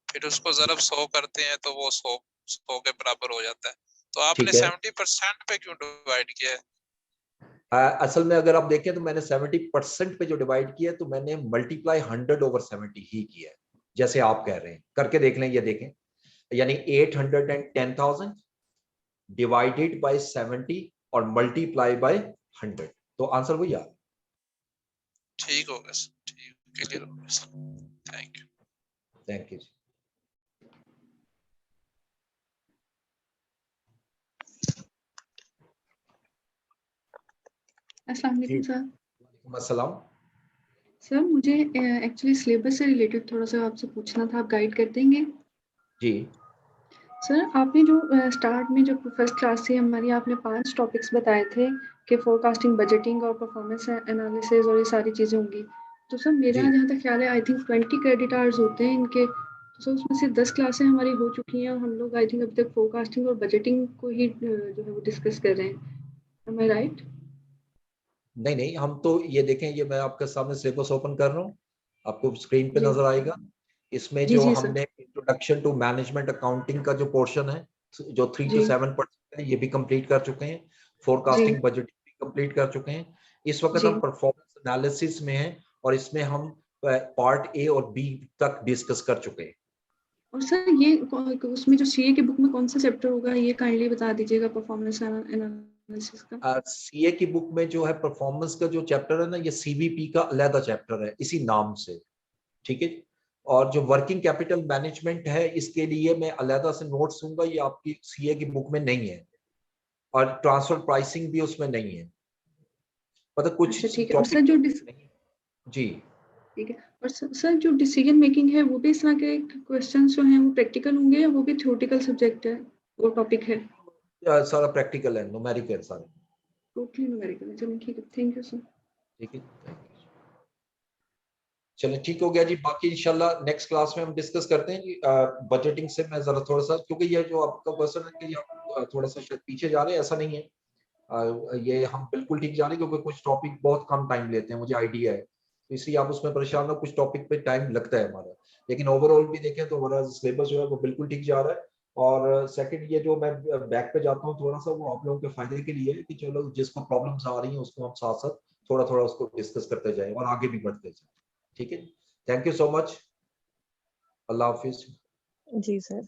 फिर उसको ज़रब 100 करते हैं तो वो 100 के बराबर हो जाता है। तो आपने ठीक है। 70% पे क्यों डिवाइड किया है? असल में अगर आप देखें तो मैंने 70% पे जो डिवाइड किया तो मैंने मल्टीप्लाई 100/70 ही किया है, जैसे आप कह रहे हैं। करके देख लें, ये देखें, यानी 810,000 डिवाइडेड बाय 70 और मल्टीप्लाई बाय 100, तो आंसर वही आ। ठीक हो गया सर, ठीक, क्लियर हो गया sir, thank you. Thank you. अस्सलाम वालेकुम सर। वालेकुम अस्सलाम। सर मुझे एक्चुअली सिलेबस से रिलेटेड थोड़ा सा आपसे पूछना था, आप गाइड कर देंगे? जी सर आपने जो स्टार्ट में जो फर्स्ट क्लास थी हमारी, आपने 5 टॉपिक्स बताए थे कि फोरकास्टिंग, बजटिंग और परफॉर्मेंस एनालिसिस और ये सारी चीज़ें होंगी। तो सर मेरा जी जहाँ तक ख्याल है आई थिंक 20 क्रेडिट आवर्स होते हैं इनके, तो सर उसमें से 10 क्लासें हमारी हो चुकी हैं और हम लोग आई थिंक अभी तक फोरकास्टिंग और बजटिंग को ही जो है वो डिस्कस कर रहे हैं। एम आई राइट? नहीं नहीं, हम तो ये देखें, ये मैं आपके सामने सिलेबस ओपन कर रहा हूँ, आपको स्क्रीन पे जी नजर आएगा। इसमें जी जो जी सर। हमने इंट्रोडक्शन टू मैनेजमेंट अकाउंटिंग का जो पोर्शन है, जो 3 जी to 7% है, ये भी कंप्लीट कर चुके हैं। जी फोरकास्टिंग बजटिंग भी कंप्लीट कर चुके हैं। इस वक्त जी। हम परफॉर्मेंस एनालिसिस में हैं और इसमें हम पार्ट ए और बी तक डिस्कस कर चुके हैं। और सर ये उसमें जो सीए की बुक में कौन सा चैप्टर होगा ये काइंडली बता दीजिएगा, परफॉर्मेंस एनालिसिस का। सीए की बुक में जो है परफॉर्मेंस का जो चैप्टर है ना, ये सीवीपी का अलग चैप्टर है इसी नाम से। ठीक है, और जो वर्किंग कैपिटल मैनेजमेंट है इसके लिए मैं अलग से नोट्स दूंगा, ये आपकी सीए की बुक में नहीं है। और ट्रांसफर प्राइसिंग भी उसमें नहीं है, मतलब कुछ अच्छा ठीक है। और सर टॉपिक जो नहीं। जी ठीक है। और सर जो डिसीजन मेकिंग है वो भी इस तरह के क्वेश्चंस जो हैं वो प्रैक्टिकल होंगे या वो भी थ्योरेटिकल सब्जेक्ट है, वो टॉपिक है? सारा प्रैक्टिकल है, न्यूमेरिक है सारे। टोटली न्यूमेरिकल है। चलो ठीक है, थैंक यू सर। ठीक है, चलिए ठीक हो गया जी। बाकी इंशाल्लाह नेक्स्ट क्लास में हम डिस्कस करते हैं जी। बजटिंग से मैं जरा थोड़ा सा, क्योंकि ये जो आपका क्वेश्चन है कि आप थोड़ा सा शायद पीछे जा रहे हैं, ऐसा नहीं है। ये हम बिल्कुल ठीक जा रहे हैं, क्योंकि कुछ टॉपिक बहुत कम टाइम लेते हैं, मुझे आइडिया है, तो इसलिए आप उसमें परेशान हो। कुछ टॉपिक पे टाइम लगता है हमारा, लेकिन ओवरऑल भी देखें तो हमारा सिलेबस जो है वो बिल्कुल ठीक जा रहा है। और सेकंड, ये जो मैं बैक पे जाता हूँ थोड़ा सा, वो आप लोगों के फायदे के लिए है कि चलो जिसको प्रॉब्लम्स आ रही हैं उसको हम साथ साथ थोड़ा थोड़ा उसको डिस्कस करते जाएं और आगे भी बढ़ते जाएं। ठीक है, थैंक यू सो मच। अल्लाह हाफिज। जी सर।